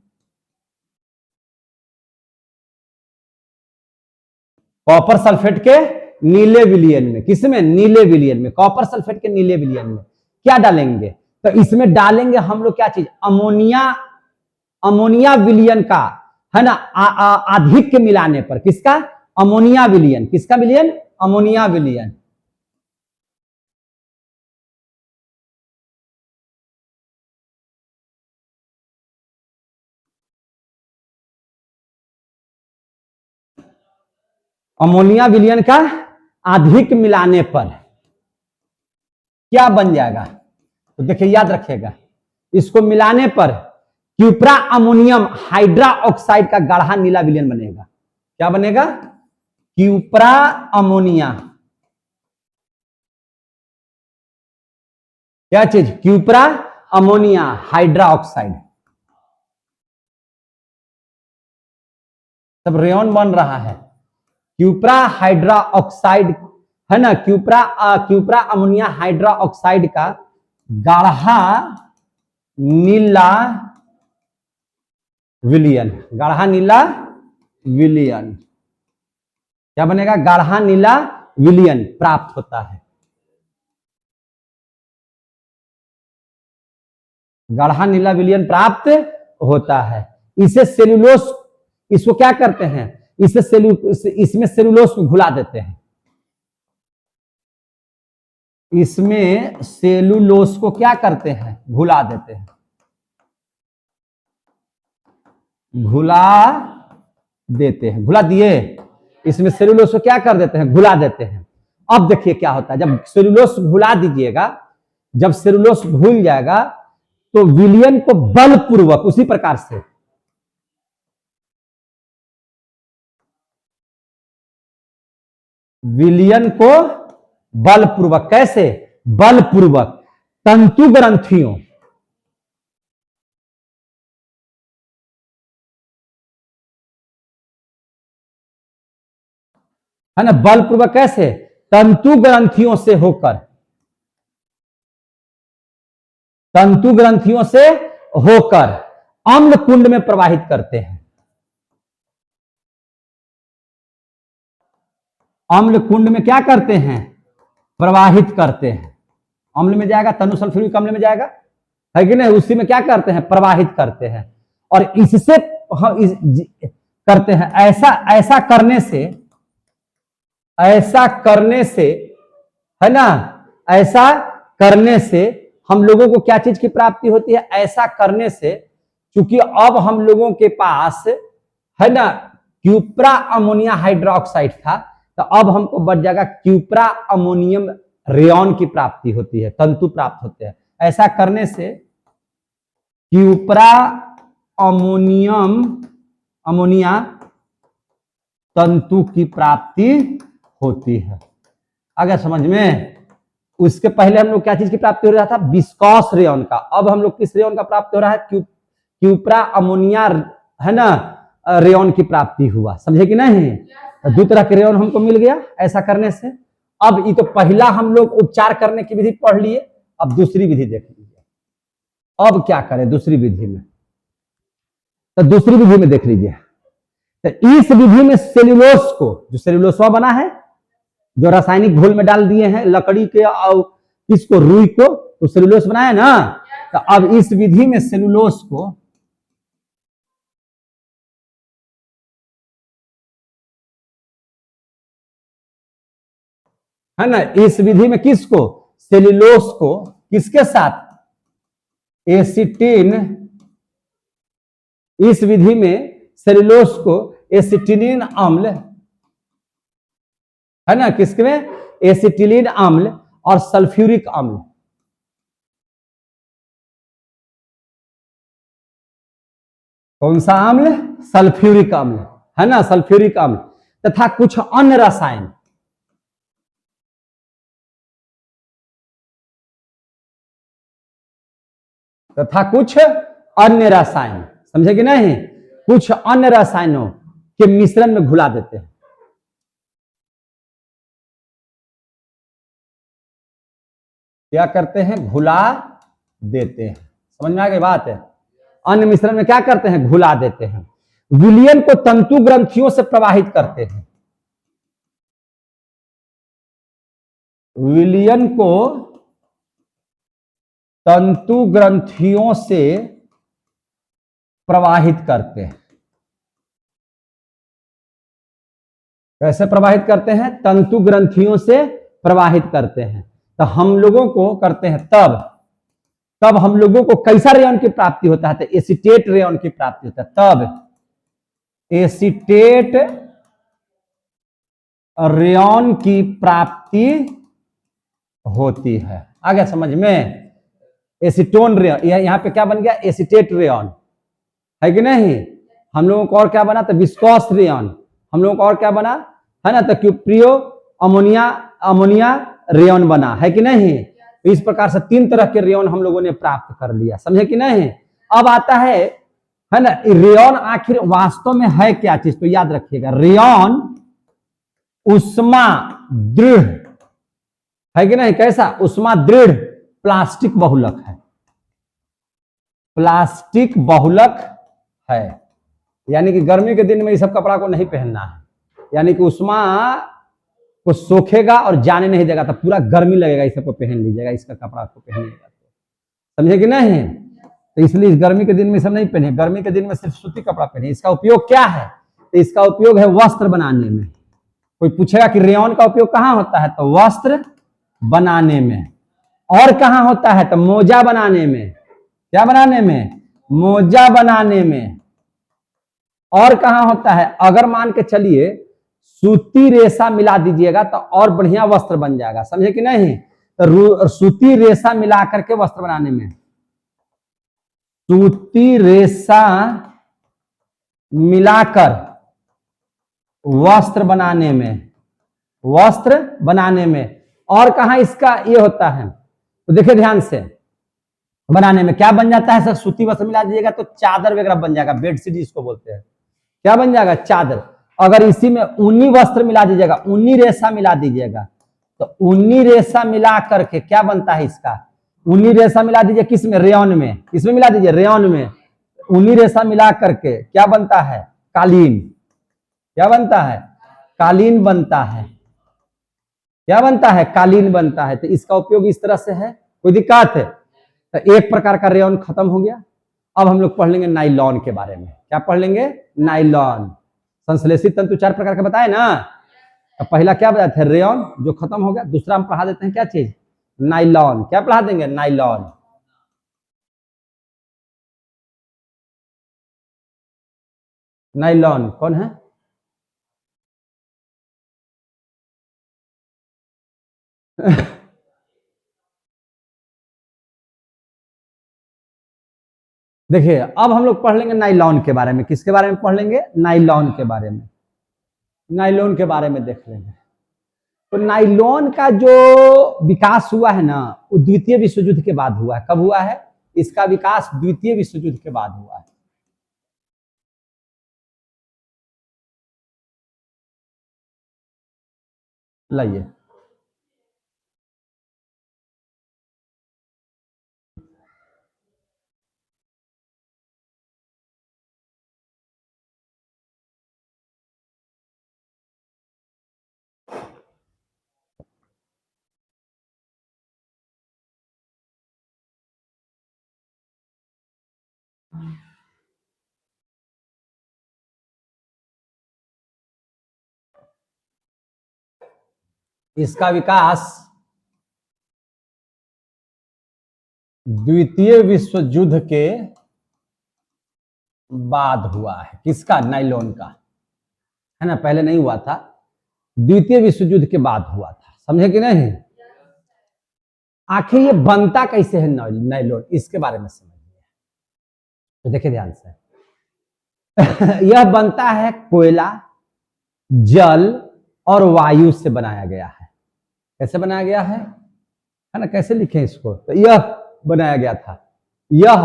कॉपर सल्फेट के नीले विलयन में, किसमें? नीले विलयन में। कॉपर सल्फेट के नीले विलयन में क्या डालेंगे? तो इसमें डालेंगे हम लोग क्या चीज? अमोनिया, अमोनिया विलयन का, है ना, आधिक्य मिलाने पर। किसका? अमोनिया विलयन। किसका विलयन? अमोनिया विलयन। अमोनिया विलयन का अधिक मिलाने पर क्या बन जाएगा? तो देखिए, याद रखिएगा, इसको मिलाने पर क्यूप्रा अमोनियम हाइड्रा ऑक्साइड का गाढ़ा नीला विलयन बनेगा। क्या बनेगा? क्यूप्रा अमोनिया, क्या चीज? क्यूप्रा अमोनिया हाइड्रा ऑक्साइड। सब रेयॉन बन रहा है। क्यूप्रा हाइड्रा ऑक्साइड, है ना, क्यूप्रा अमोनिया हाइड्रा ऑक्साइड का गाढ़ा नीला विलयन, गाढ़ा नीला विलयन क्या बनेगा? गाढ़ा नीला विलयन प्राप्त होता है। गाढ़ा नीला विलयन प्राप्त होता है। इसे सेलुलोस, इसको क्या करते हैं? इसमें सेलुलोस को घुला देते हैं। इसमें सेलुलोस को क्या करते हैं? घुला देते हैं। घुला देते हैं, घुला दिए। इसमें सेलुलोस को क्या कर देते हैं? घुला देते हैं। अब देखिए क्या होता है, जब सेलुलोस घुला दीजिएगा, जब सेलुलोस घुल जाएगा तो विलयन को बलपूर्वक, उसी प्रकार से विलयन को बलपूर्वक, कैसे? बलपूर्वक तंतु ग्रंथियों, है ना, बलपूर्वक कैसे? तंतु ग्रंथियों से होकर, तंतु ग्रंथियों से होकर अम्ल कुंड में प्रवाहित करते हैं। अम्ल कुंड में क्या करते हैं? प्रवाहित करते हैं। अम्ल में जाएगा, तनु सल्फ्यूरिक अम्ल में जाएगा, है कि नहीं? उसी में क्या करते हैं? प्रवाहित करते हैं। और इससे करते हैं, ऐसा करने से, है ना, ऐसा करने से हम लोगों को क्या चीज की प्राप्ति होती है? ऐसा करने से, क्योंकि अब हम लोगों के पास है ना क्यूप्रा अमोनिया हाइड्रोक्साइड था, तो अब हमको बढ़ जाएगा क्यूप्रा अमोनियम रेयन की प्राप्ति होती है, तंतु प्राप्त होते हैं। ऐसा करने से क्यूप्रा अमोनिया तंतु की प्राप्ति होती है। अगर समझ में, उसके पहले हम लोग क्या चीज की प्राप्ति हो रहा था? विस्कॉस रेयन का। अब हम लोग किस रेयन का प्राप्ति हो रहा है? क्यूप्रा अमोनिया है ना रेयन की प्राप्ति हुआ। समझे कि नहीं? तो दो तरह के रेयन हमको मिल गया ऐसा करने से। अब ये तो पहला हम लोग उपचार करने की विधि पढ़ लिए, अब दूसरी विधि देख लीजिए। अब क्या करें दूसरी विधि में? तो दूसरी विधि में देख लीजिए। तो इस विधि में सेल्यूलोस को, जो सेल्यूलोसवा बना है, जो रासायनिक घोल में डाल दिए हैं लकड़ी के और किसको, रुई को, तो सेल्यूलोस बनाया ना। तो अब इस विधि में सेल्यूलोस को है ना, इस विधि में किसको, सेल्यूलोस को किसके साथ, एसिटिन, इस विधि में सेल्यूलोस को एसिटिलीन अम्ल है ना, किसके में, एसिटिलीन अम्ल और सल्फ्यूरिक अम्ल, कौन सा अम्ल, सल्फ्यूरिक अम्ल है ना, सल्फ्यूरिक अम्ल, तथा कुछ अन्य रसायन, तथा कुछ अन्य रसायन, समझे कि नहीं, कुछ अन्य रसायनों के मिश्रण में घुला देते हैं। क्या करते हैं? घुला देते हैं। समझ में आ गई बात है? अन्य मिश्रण में क्या करते हैं? घुला देते हैं। विलयन को तंतु ग्रंथियों से प्रवाहित करते हैं। विलयन को तंतु ग्रंथियों से प्रवाहित करते हैं। कैसे प्रवाहित करते हैं? तंतु ग्रंथियों से प्रवाहित करते हैं। तो हम लोगों को करते हैं तब हम लोगों को कैसा रेयन की प्राप्ति होता है? तो एसीटेट रेयन की प्राप्ति होता है। तब एसीटेट रेयन की प्राप्ति होती है। आ गया समझ में? एसीटोन रेयन, यहां पे क्या बन गया? एसीटेट रेयन, है कि नहीं? हम लोगों को और क्या बना? तो विस्कॉस रेयन। हम लोगों को और क्या बना है ना? तो क्यूप्रियो अमोनिया रेयन बना, है कि नहीं? इस प्रकार से तीन तरह के रेयन हम लोगों ने प्राप्त कर लिया। समझे कि नहीं? अब आता है ना, रेयन आखिर वास्तव में है क्या चीज? तो याद रखिएगा, रेयन उष्मा दृढ़ है कि नहीं? कैसा? उष्मा दृढ़ प्लास्टिक बहुलक है। प्लास्टिक बहुलक है, यानी कि गर्मी के दिन में इस सब कपड़ा को नहीं पहनना है, यानी कि उष्मा को सोखेगा और जाने नहीं देगा, तो पूरा गर्मी लगेगा, इस सबको पहन लीजिएगा, इसका कपड़ा को पहनिएगा। समझे कि नहीं? तो इसलिए इस गर्मी के दिन में सब नहीं पहने, गर्मी के दिन में सिर्फ सूती कपड़ा पहने। इसका उपयोग क्या है? तो इसका उपयोग है वस्त्र बनाने में। कोई पूछेगा कि रेयन का उपयोग कहाँ होता है? तो वस्त्र बनाने में। और कहाँ होता है? तो मोजा बनाने में। क्या बनाने में? मोजा बनाने में। और कहाँ होता है? अगर मान के चलिए सूती रेशा मिला दीजिएगा तो और बढ़िया वस्त्र बन जाएगा। समझे कि नहीं? तो सूती रेशा मिला करके वस्त्र बनाने में, सूती रेशा मिलाकर वस्त्र बनाने में, वस्त्र बनाने में। और कहां इसका ये होता है? तो देखिए ध्यान से, बनाने में क्या बन जाता है? सर सूती वस्त्र मिला दीजिएगा तो चादर वगैरह बन जाएगा, बेडशीट जिसको बोलते हैं। क्या बन जाएगा? चादर। अगर इसी में ऊनी वस्त्र मिला दीजिएगा, ऊनी रेशा मिला दीजिएगा, तो ऊनी रेशा मिला करके क्या बनता है इसका? ऊनी रेशा मिला दीजिए किस में? रेयन में। इसमें मिला दीजिए, रेयन में। ऊनी रेशा मिला करके क्या बनता है? कालीन। क्या बनता है? कालीन बनता है। क्या बनता है? कालीन बनता है। तो इसका उपयोग इस तरह से है। कोई दिक्कत है? तो एक प्रकार का रेयन खत्म हो गया। अब हम लोग पढ़ लेंगे नाइलॉन के बारे में। क्या पढ़ लेंगे? नाइलॉन। संश्लेषित तंतु चार प्रकार के बताए ना। तो पहला क्या बताए थे? रेयन, जो खत्म हो गया। दूसरा हम पढ़ा देते हैं क्या चीज? नाइलॉन। क्या पढ़ा देंगे? नाइलॉन। नाइलॉन कौन है? देखिए अब हम लोग पढ़ लेंगे नाइलॉन के बारे में। किसके बारे में पढ़ लेंगे? नाइलॉन के बारे में। नाइलॉन के बारे में देख लेंगे। तो नाइलॉन का जो विकास हुआ है ना, वो द्वितीय विश्व युद्ध के बाद हुआ है। कब हुआ है? इसका विकास द्वितीय विश्व युद्ध के बाद हुआ है। लाइए इसका विकास द्वितीय विश्व युद्ध के बाद हुआ है। किसका? नाइलॉन का, है ना। पहले नहीं हुआ था, द्वितीय विश्व युद्ध के बाद हुआ था। समझे कि नहीं? आखिर ये बनता कैसे है नाइलॉन, इसके बारे में समझिए। तो देखिए ध्यान से। यह बनता है कोयला, जल और वायु से बनाया गया है। कैसे बनाया गया है ना? कैसे लिखें इसको? तो यह बनाया गया था। यह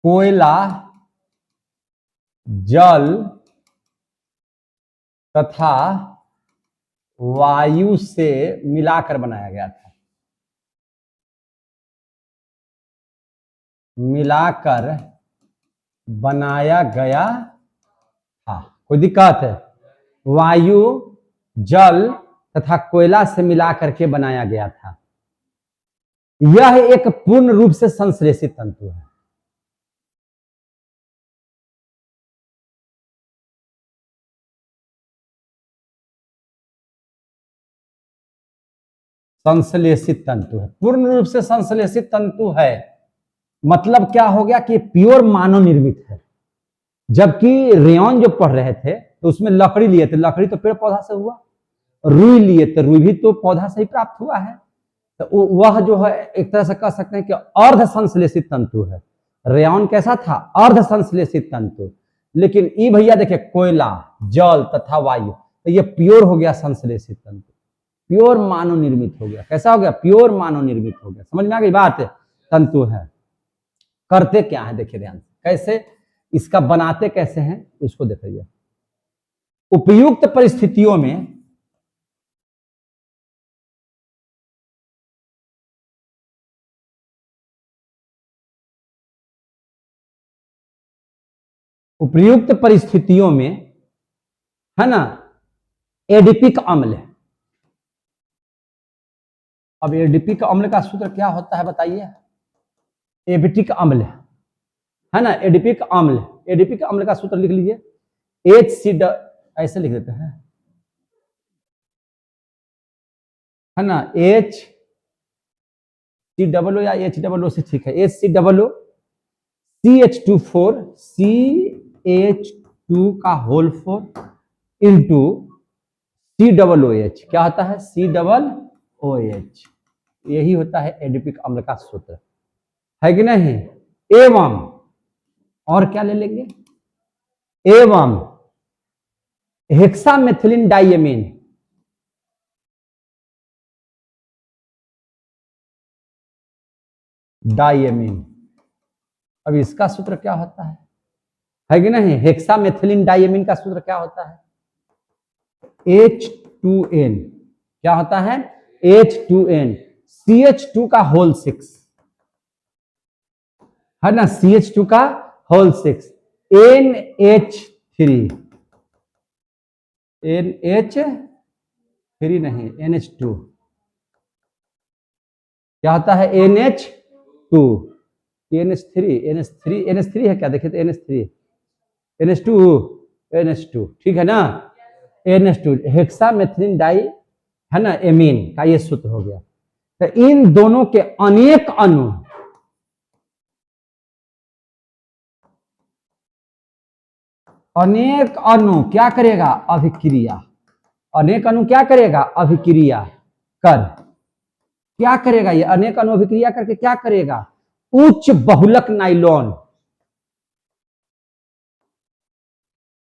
कोयला, जल तथा वायु से मिलाकर बनाया गया था। मिलाकर बनाया गया था। कोई दिक्कत है? वायु, जल तथा कोयला से मिलाकर के बनाया गया था। यह एक पूर्ण रूप से संश्लेषित तंतु है। संश्लेषित तंतु है, पूर्ण रूप से संश्लेषित तंतु है। मतलब क्या हो गया कि प्योर मानव निर्मित है। जबकि रेयन जो पढ़ रहे थे तो उसमें लकड़ी लिए थे, लकड़ी तो पेड़ पौधा से हुआ। रुई लिए थे, रुई भी तो पौधा से ही प्राप्त हुआ है। तो वह जो है एक तरह से कह सकते हैं कि अर्ध संश्लेषित तंतु है। रेयन कैसा था? अर्ध संश्लेषित तंतु। लेकिन ये भैया देखिए, कोयला, जल तथा वायु, तो ये प्योर हो गया संश्लेषित तंतु, प्योर मानव निर्मित हो गया। कैसा हो गया? प्योर मानव निर्मित हो गया। समझ में आ गई बात? तंतु है। करते क्या है देखिए ध्यान से, कैसे इसका बनाते कैसे हैं उसको देखिए। उपयुक्त परिस्थितियों में उपयुक्त परिस्थितियों में, है ना, एडिपिक अम्ल। अब एडिपिक अम्ल का सूत्र क्या होता है बताइए? एडिपिक अम्ल, है ना, एडिपिक अम्ल। एडिपिक अम्ल का सूत्र लिख लीजिए, HC, ऐसे लिख देते हैं, है ना, HCO या HOO से ठीक है, HCOO CH24 CH2 का होल 4 इंटू COOH। क्या होता है? COOH। यही होता है एडिपिक अम्ल का सूत्र, है कि नहीं? एवं और क्या ले लेंगे? एवं हेक्सामेथिलीन डाइएमीन, डाइएमीन। अब इसका सूत्र क्या होता है कि नहीं? हेक्सामेथिलीन डाइएमीन का सूत्र क्या होता है? H2N। क्या होता है? H2N, CH2 का होल 6, है ना, CH2 का होल 6, NH3, NH3 नहीं, NH2। क्या होता है? NH2, NH3 है क्या? देखिए तो NH3, NH2, ठीक है ना, NH2 हेक्सामेथिलीन डाई, है ना, एमीन का ये सूत्र हो गया। तो इन दोनों के अनेक अणु अनेक अणु क्या करेगा? अभिक्रिया। अनेक अणु क्या करेगा? अभिक्रिया कर। क्या करेगा ये? अनेक अणु अभिक्रिया करके क्या करेगा? उच्च बहुलक नाइलॉन,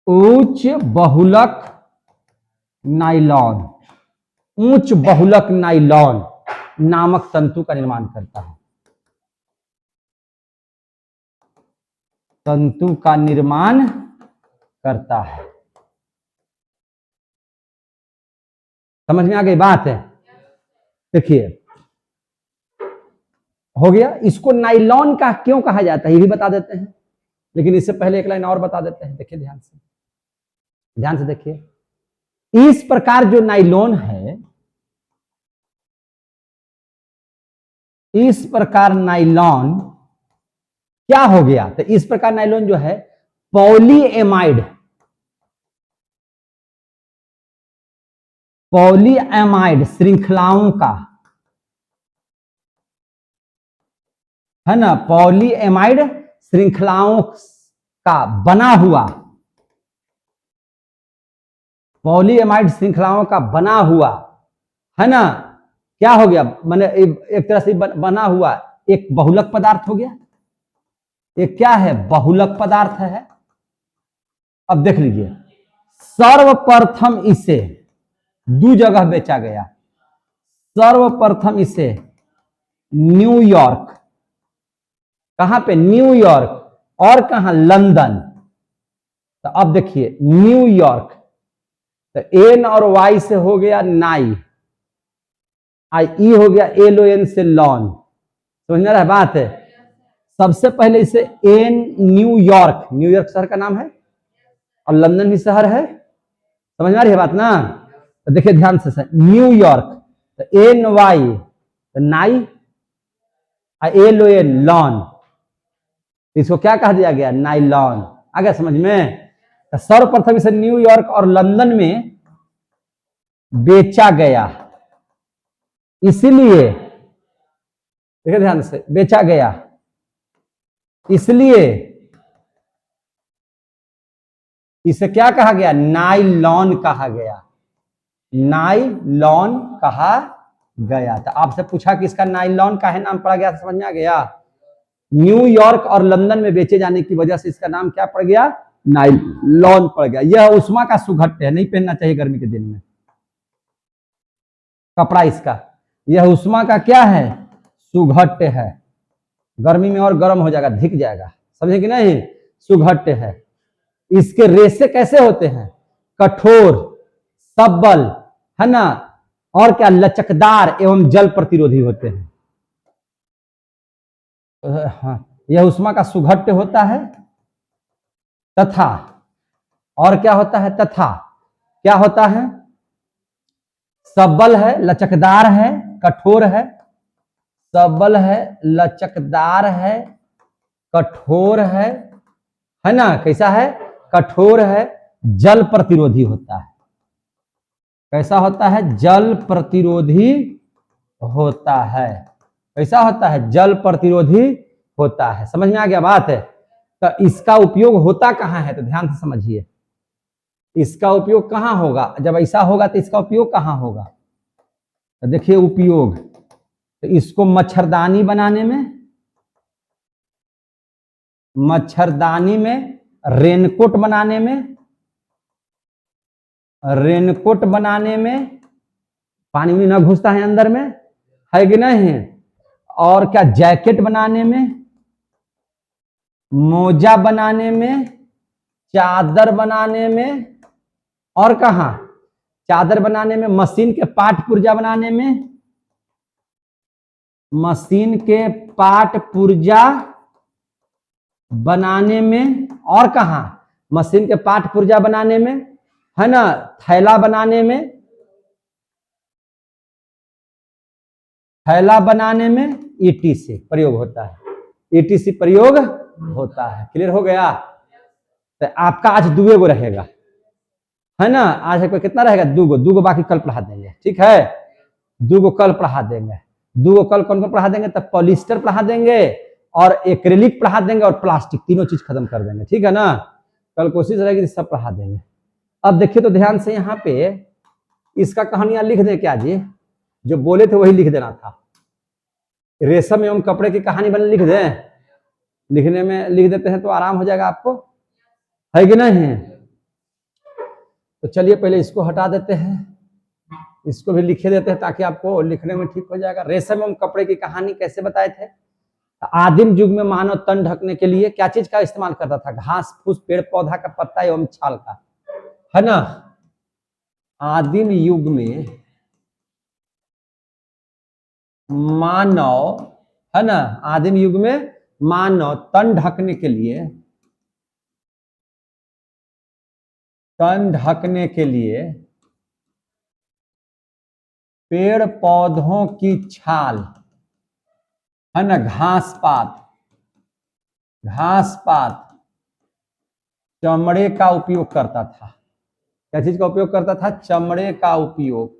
उच्च बहुलक नाइलॉन, उच्च बहुलक नाइलॉन नामक तंतु का निर्माण करता है। तंतु का निर्माण करता है। समझ में आ गई बात है? देखिए हो गया। इसको नाइलॉन का क्यों कहा जाता है ये भी बता देते हैं, लेकिन इससे पहले एक लाइन और बता देते हैं। देखिए ध्यान से, ध्यान से देखिए। इस प्रकार जो नाइलॉन है, इस प्रकार नाइलॉन क्या हो गया? तो इस प्रकार नाइलॉन जो है पॉलीएमाइड, पॉलीएमाइड श्रृंखलाओं का, है ना, पॉलीएमाइड श्रृंखलाओं का बना हुआ, पॉलीएमाइड श्रृंखलाओं का बना हुआ, है ना, क्या हो गया? माने एक तरह से बना हुआ एक बहुलक पदार्थ हो गया। एक क्या है? बहुलक पदार्थ है। अब देख लीजिए, सर्वप्रथम इसे दो जगह बेचा गया। सर्वप्रथम इसे न्यूयॉर्क, कहां पे? न्यूयॉर्क। और कहां? लंदन। तो अब देखिए न्यूयॉर्क, तो एन और वाई से हो गया नाई, आई ई हो गया एल ओ एन से लॉन। समझ में रहा बात है? सबसे पहले इसे एन, न्यूयॉर्क, न्यूयॉर्क शहर का नाम है और लंदन भी शहर है। समझ में आ रही है बात ना? तो देखिए ध्यान से, न्यूयॉर्क, तो एन वाई, तो नाई, एल ओ एन लॉन, इसको क्या कहा दिया गया? नाइलॉन। आ गया समझ में? तो सर्वप्रथम इसे न्यूयॉर्क और लंदन में बेचा गया, इसलिए देखिए ध्यान से, बेचा गया इसलिए इसे क्या कहा गया? नाइलॉन कहा गया। नाइलॉन कहा गया। तो आपसे पूछा कि इसका नाइलॉन काहे नाम पड़ा गया? समझ में आ गया? न्यूयॉर्क और लंदन में बेचे जाने की वजह से इसका नाम क्या पड़ गया? नाइलॉन पड़ गया। यह उष्मा का सुघट्य है, नहीं पहनना चाहिए गर्मी के दिन में कपड़ा इसका। यह उष्मा का क्या है? सुघट्य है। गर्मी में और गर्म हो जाएगा, धिक जाएगा। समझे कि नहीं? सुघट्य है। इसके रेशे कैसे होते हैं? कठोर, सबल, है ना, और क्या? लचकदार एवं जल प्रतिरोधी होते हैं। हाँ, यह उष्मा का सुघट्य होता है। तथा और क्या होता है? तथा क्या होता है? सबल है, लचकदार है, कठोर है। सबल है, लचकदार है, कठोर है ना? कैसा है? कठोर है, जल प्रतिरोधी होता है। कैसा होता है? जल प्रतिरोधी होता है। कैसा होता है? जल प्रतिरोधी होता है। समझ में आ गया बात है? तो इसका उपयोग होता कहां है? तो ध्यान से समझिए, इसका उपयोग कहां होगा? जब ऐसा होगा तो इसका उपयोग कहां होगा? तो देखिए उपयोग, तो इसको मच्छरदानी बनाने में, मच्छरदानी में, रेनकोट बनाने में, रेनकोट बनाने में, पानी भी ना घुसता है अंदर में, है कि नहीं? और क्या? जैकेट बनाने में, मोजा बनाने में, चादर बनाने में, और कहां? चादर बनाने में, मशीन के पार्ट पुर्जा बनाने में, मशीन के पार्ट पुर्जा बनाने में, और कहां? मशीन के पार्ट पुर्जा बनाने में, है ना, थैला बनाने में, थैला बनाने में ईटीसी प्रयोग होता है। ईटीसी प्रयोग होता है। क्लियर हो गया? तो आपका आज दुए गो रहेगा, है ना? आज है कितना रहेगा? दूगो। दूगो बाकी कल पढ़ा देंगे, ठीक है? दूगो कल पढ़ा देंगे। दूगो कल कौन कौन पढ़ा देंगे? तो पॉलिस्टर पढ़ा देंगे और एक्रिलिक पढ़ा देंगे और प्लास्टिक, तीनों चीज खत्म कर देंगे, ठीक है ना? कल कोशिश रहेगी सब पढ़ा देंगे। अब देखिए तो ध्यान से यहाँ पे इसका कहानियां लिख दे क्या जी, जो बोले थे वही लिख देना था। रेशम एवं कपड़े की कहानी बने लिख दें, लिखने में लिख देते हैं तो आराम हो जाएगा आपको, है कि नहीं। तो चलिए पहले इसको हटा देते हैं, इसको भी लिखे देते हैं ताकि आपको लिखने में ठीक हो जाएगा। रेशम एवं कपड़े की कहानी कैसे बताए थे। आदिम युग में मानव तन ढकने के लिए क्या चीज का इस्तेमाल करता था, घास फूस पेड़ पौधा का पत्ता एवं छाल का, है ना। आदिम युग में मानव, है ना, आदिम युग में मानव तन ढकने के लिए, तन ढकने के लिए पेड़ पौधों की छाल, है ना, घास पात, घास पात, चमड़े का उपयोग करता था। क्या चीज का उपयोग करता था, चमड़े का उपयोग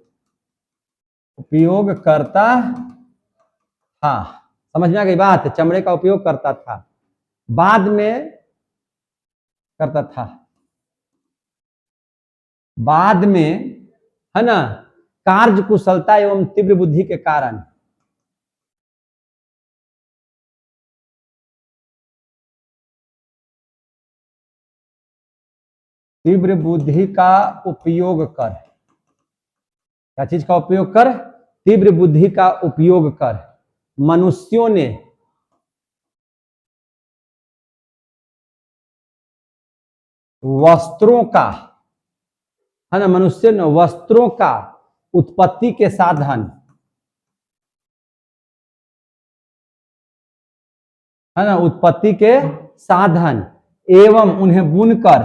करता था। समझ में आ गई बात, चमड़े का उपयोग करता था, बाद में करता था, बाद में, है ना, कार्य कुशलता एवं तीव्र बुद्धि के कारण, तीव्र बुद्धि का उपयोग कर, क्या चीज का उपयोग कर, तीव्र बुद्धि का उपयोग कर मनुष्यों ने वस्त्रों का, है ना, मनुष्य ने वस्त्रों का उत्पत्ति के साधन, है ना, उत्पत्ति के साधन एवं उन्हें बुनकर,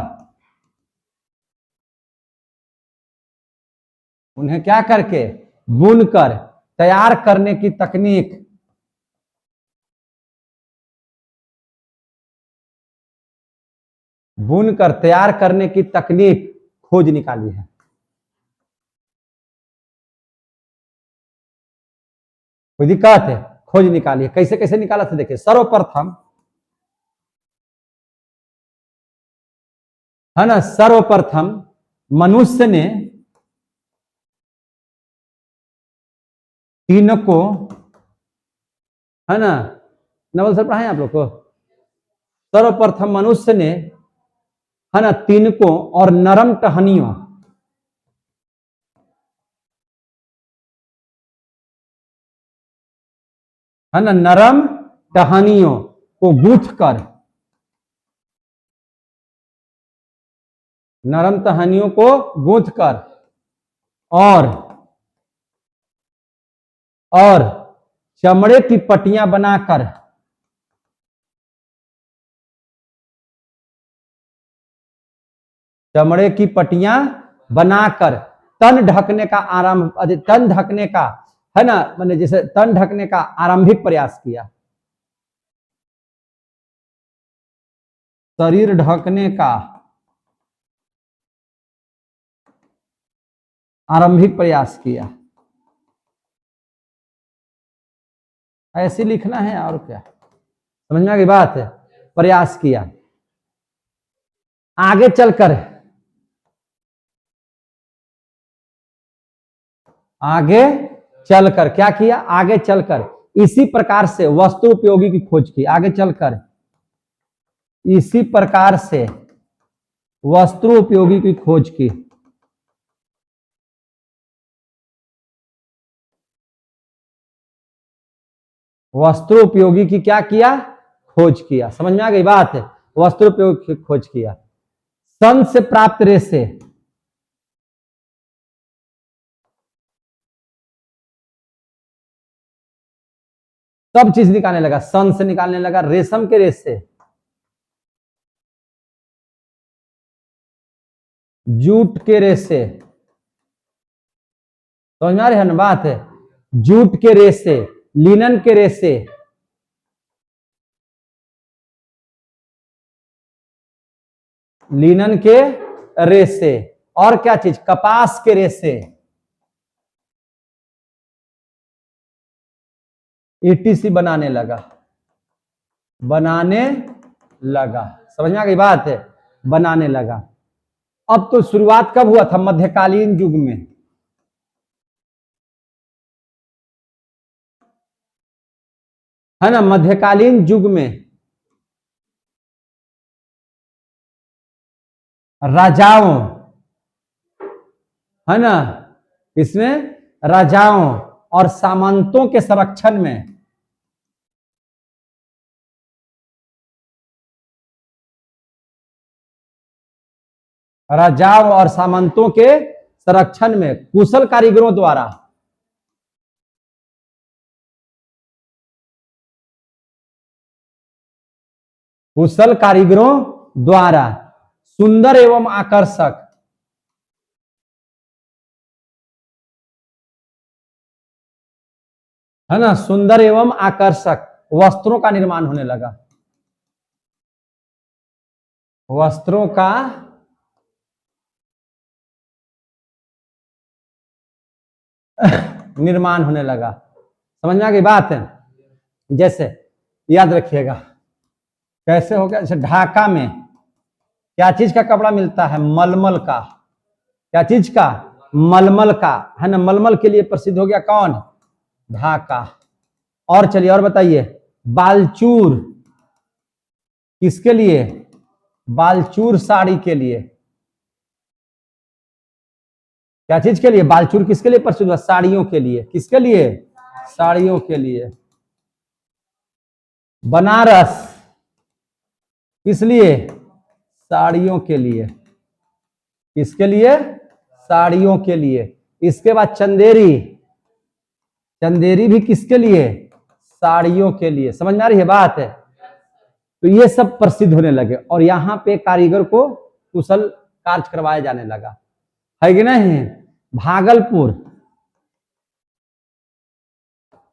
उन्हें क्या करके, बुनकर तैयार करने की तकनीक, बुनकर तैयार करने की तकनीक खोज निकाली है। कोई दिक्कत है, खोज निकाली है। कैसे कैसे निकाला था देखिए। सर्वप्रथम, है ना, सर्वप्रथम मनुष्य ने तिनको, है ना, नवल सर पढ़ाए आप लोग को। सर्वप्रथम मनुष्य ने, है ना, तिनको और नरम टहनियों, है ना, नरम टहनियों को गूंथ कर, नरम टहनियों को गूंथ कर और चमड़े की पट्टियां बनाकर, चमड़े की पट्टियां बनाकर तन ढकने का आरंभ, तन ढकने का, है ना, मैंने जैसे तन ढकने का आरंभिक प्रयास किया, शरीर ढकने का आरंभिक प्रयास किया। ऐसे लिखना है और क्या, समझ में आ गई बात है। प्रयास किया, आगे चलकर, आगे चलकर क्या किया, आगे चलकर इसी प्रकार से वस्त्र उपयोगी की खोज की, आगे चलकर इसी प्रकार से वस्त्र उपयोगी की खोज की, वस्त्र उपयोगी की क्या किया, खोज किया। समझ में आ गई बात है, वस्त्र उपयोगी की खोज किया। सन से प्राप्त रेशे, सब चीज निकालने लगा, सन से निकालने लगा, रेशम के रेशे, जूट के रेशे, समझ में आ रही है ना बात है, जूट के रेशे, लिनन के रेशे, लिनन के रेशे, और क्या चीज, कपास के रेशे, ईटीसी बनाने लगा, बनाने लगा। समझ में आ गई बात है, बनाने लगा। अब तो शुरुआत कब हुआ था? मध्यकालीन युग में। है ना, मध्यकालीन युग में राजाओं, है ना, इसमें राजाओं और सामंतों के संरक्षण में राजाओं और सामंतों के संरक्षण में कुशल कारीगरों द्वारा सुंदर एवं आकर्षक है ना, सुंदर एवं आकर्षक वस्त्रों का निर्माण होने लगा। वस्त्रों का निर्माण होने लगा। समझ में आ गई बात है? जैसे याद रखिएगा कैसे हो गया। जैसे ढाका में क्या चीज का कपड़ा मिलता है? मलमल का। क्या चीज का? मलमल का, है ना। मलमल के लिए प्रसिद्ध हो गया कौन? ढाका। और चलिए और बताइए, बालचूर किसके लिए? बालचूर साड़ी के लिए। क्या चीज के लिए? बालचूर किसके लिए प्रसिद्ध हुआ? साड़ियों के लिए। किसके लिए? साड़ियों के लिए। बनारस किस लिए? साड़ियों के लिए। किसके लिए? साड़ियों के लिए। इसके बाद चंदेरी, चंदेरी भी किसके लिए? साड़ियों के लिए। समझ में आ रही है बात है? तो ये सब प्रसिद्ध होने लगे और यहाँ पे कारीगर को कुशल कार्य करवाया जाने लगा, है कि नहीं? भागलपुर,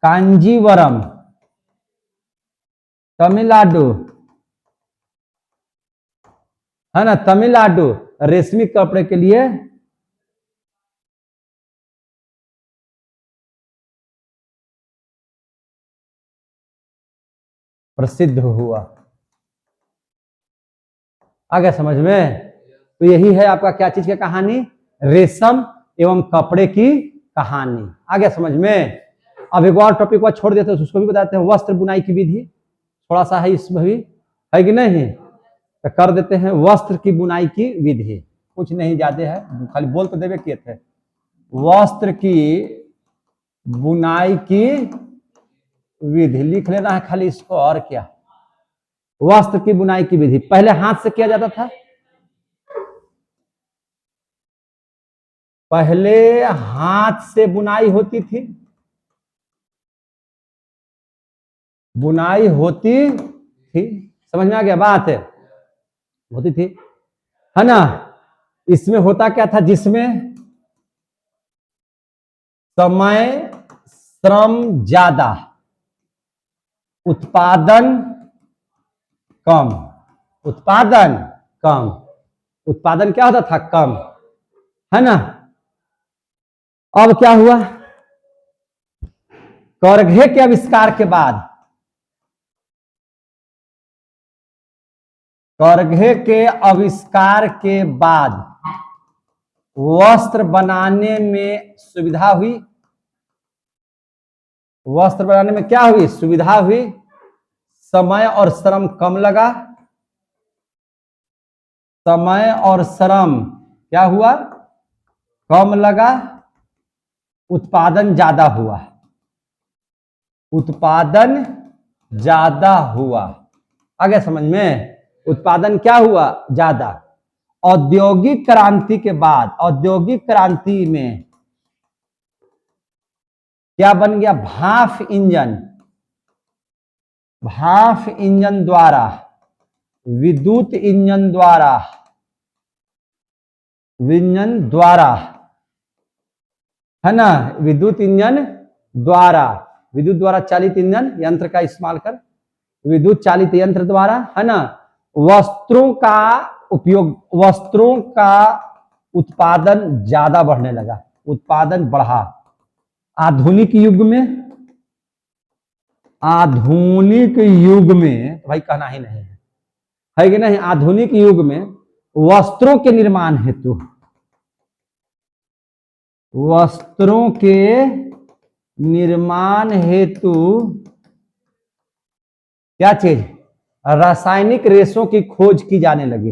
कांजीवरम, तमिलनाडु, है ना, तमिलनाडु रेशमी कपड़े के लिए प्रसिद्ध हुआ। आ गया समझ में? तो यही है आपका क्या चीज की कहानी? रेशम एवं कपड़े की कहानी। आ गया समझ में? अब एक और टॉपिक को छोड़ देते हैं, उसको भी बताते हैं। वस्त्र बुनाई की विधि थोड़ा सा है इसमें भी, है कि नहीं? तो कर देते हैं वस्त्र की बुनाई की विधि। कुछ नहीं ज्यादा है, खाली बोल तो देवे किए थे। वस्त्र की बुनाई की विधि लिख लेना है खाली इसको, और क्या। वस्त्र की बुनाई की विधि पहले हाथ से किया जाता था। पहले हाथ से बुनाई होती थी, बुनाई होती थी। समझ में आ गया बात है? होती थी, है ना। इसमें होता क्या था? जिसमें समय श्रम ज्यादा, उत्पादन कम। उत्पादन कम। उत्पादन क्या होता था? कम, है ना। अब क्या हुआ? करघे के आविष्कार के बाद, करघे के आविष्कार के बाद वस्त्र बनाने में सुविधा हुई। वस्त्र बनाने में क्या हुई? सुविधा हुई। समय और श्रम कम लगा। समय और श्रम क्या हुआ? कम लगा। उत्पादन ज्यादा हुआ। उत्पादन ज्यादा हुआ। आ गया समझ में? उत्पादन क्या हुआ? ज्यादा। औद्योगिक क्रांति के बाद, औद्योगिक क्रांति में क्या बन गया? भाप इंजन। भाप इंजन द्वारा, विद्युत इंजन द्वारा, इंजन द्वारा, है ना, विद्युत इंजन द्वारा, विद्युत द्वारा चालित इंजन यंत्र का इस्तेमाल कर, विद्युत चालित यंत्र द्वारा, है ना, वस्त्रों का उपयोग, वस्त्रों का उत्पादन ज्यादा बढ़ने लगा। उत्पादन बढ़ा। आधुनिक युग में, आधुनिक युग में तो भाई कहना ही नहीं है कि नहीं? आधुनिक युग में वस्त्रों के निर्माण हेतु, वस्त्रों के निर्माण हेतु क्या चीज, रासायनिक रेशों की खोज की जाने लगी।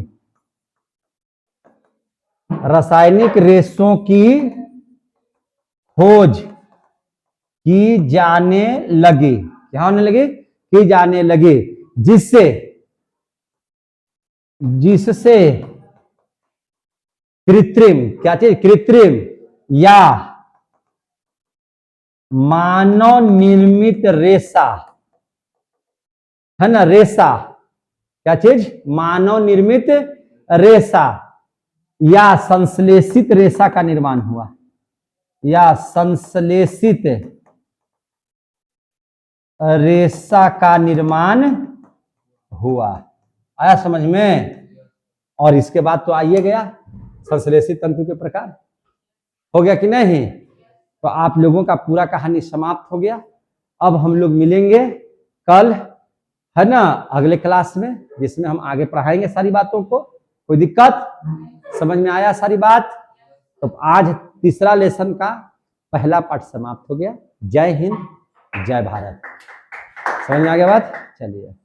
रासायनिक रेशों की खोज की जाने लगी, क्या होने लगी, की जाने लगी, जिससे जिससे कृत्रिम, क्या चीज, कृत्रिम या मानव निर्मित रेशा, है ना, रेशा, क्या चीज, मानव निर्मित रेशा या संश्लेषित रेशा का निर्माण हुआ, या संश्लेषित रेशा का निर्माण हुआ। आया समझ में? और इसके बाद तो आइए गया संश्लेषित तंतु के प्रकार, हो गया कि नहीं? तो आप लोगों का पूरा कहानी समाप्त हो गया। अब हम लोग मिलेंगे कल, है ना, अगले क्लास में, जिसमें हम आगे पढ़ाएंगे सारी बातों को। कोई दिक्कत? समझ में आया सारी बात? तो आज तीसरा लेसन का पहला पार्ट समाप्त हो गया। जय हिंद, जय भारत। समझ में आ गया बात? चलिए।